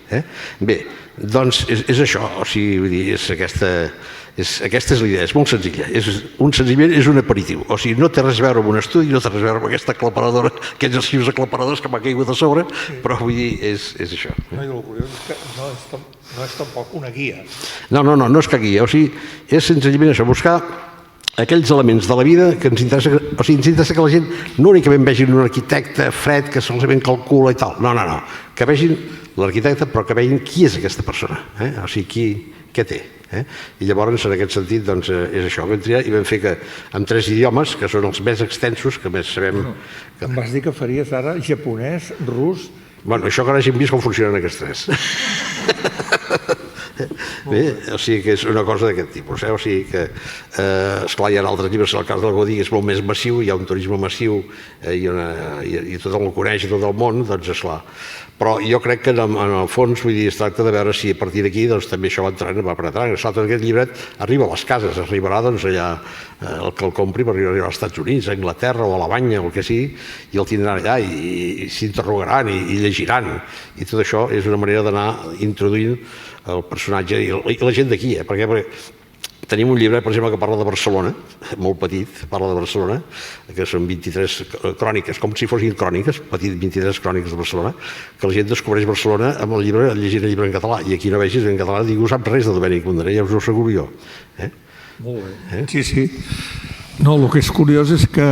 D: Bé, doncs és això, o sigui, vull dir, aquesta és la idea, és molt senzilla. Senzillament és un aperitiu, o sigui, no té res a veure amb un estudi, no té res a veure amb aquesta aclaparadora, aquests arxius aclaparadors que m'ha caigut a sobre, però vull dir, és això.
A: No, i el curiós és que no és tampoc una guia.
D: No és que guia, o sigui, és senzillament això, buscar aquells elements de la vida que ens interessa, o sigui, ens interessa que la gent no únicament vegin un arquitecte fred que solament calcula i tal, no, que vegin l'arquitecte però que vegin qui és aquesta persona, o sigui, què té. I llavors, en aquest sentit, doncs, és això, vam triar i vam fer que amb 3 idiomes, que són els més extensos, que més sabem...
A: Em vas dir que faries ara japonès, rus...
D: Bueno, això que ara hàgim vist com funcionen aquests 3. Bé, o sigui que és una cosa d'aquest tipus, o sigui que, esclar, hi ha altres llibres, el cas del Gaudí és molt més massiu, hi ha un turisme massiu i tothom el coneix i tot el món, doncs esclar. Però jo crec que en el fons, vull dir, es tracta de veure si a partir d'aquí doncs també això va penetrant. Esclar, tot aquest llibret arriba a les cases, arribarà doncs allà el que el compri per arribar als Estats Units, a Anglaterra o a Alemanya o el que sigui, i el tindran allà i s'interrogaran i llegiran. I tot això és una manera d'anar introduint el personatge i la gent d'aquí, perquè tenim un llibre, per exemple, que parla de Barcelona, molt petit, parla de Barcelona, que són 23 cròniques, com si fossin cròniques, 23 cròniques de Barcelona, que la gent descobreix Barcelona amb el llibre, llegint el llibre en català, i aquí no vegis en català, ningú sap res de Domènec Mondré, ja us ho asseguro jo.
A: Molt bé. Sí. No, el que és curiós és que,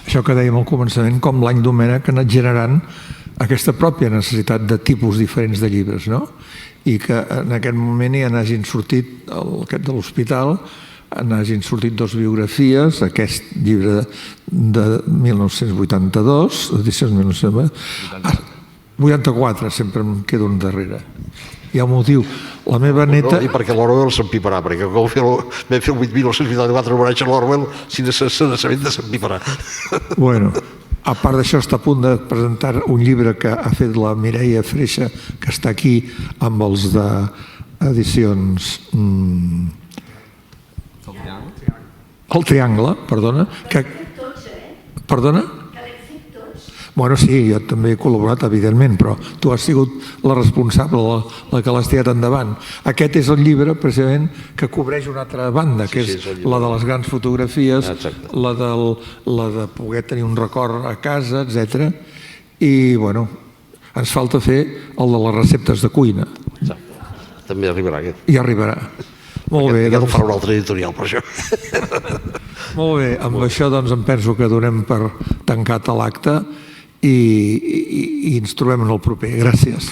A: això que dèiem al començament, com l'any Domènec ha anat generant aquesta pròpia necessitat de tipus diferents de llibres, no? I que en aquest moment hi hagin sortit, aquest de l'Hospital, hagin sortit 2 biografies, aquest llibre de 1982, edicions 1984, sempre em quedo un darrere. Hi ha un motiu. La meva neta...
D: I perquè l'Orwell s'empiparà, perquè com vam fer el 1984 homenatge a l'Orwell, si no se n'assabenta s'empiparà.
A: Bueno, a part d'això, està a punt de presentar un llibre que ha fet la Mireia Freixa, que està aquí amb els d'edicions... El Triangle, perdona. Perdona? Bueno, sí, jo també he col·laborat, evidentment, però tu has sigut la responsable, la que l'has tirat endavant. Aquest és el llibre, precisament, que cobreix una altra banda, que és la de les grans fotografies, la de poder tenir un record a casa, etc. I, bueno, ens falta fer el de les receptes de cuina.
D: També arribarà aquest.
A: I arribarà. Molt bé.
D: Aquest el farà un altre editorial, per això.
A: Molt bé, amb això doncs em penso que donem per tancat l'acte i ens trobem en el proper. Gràcies.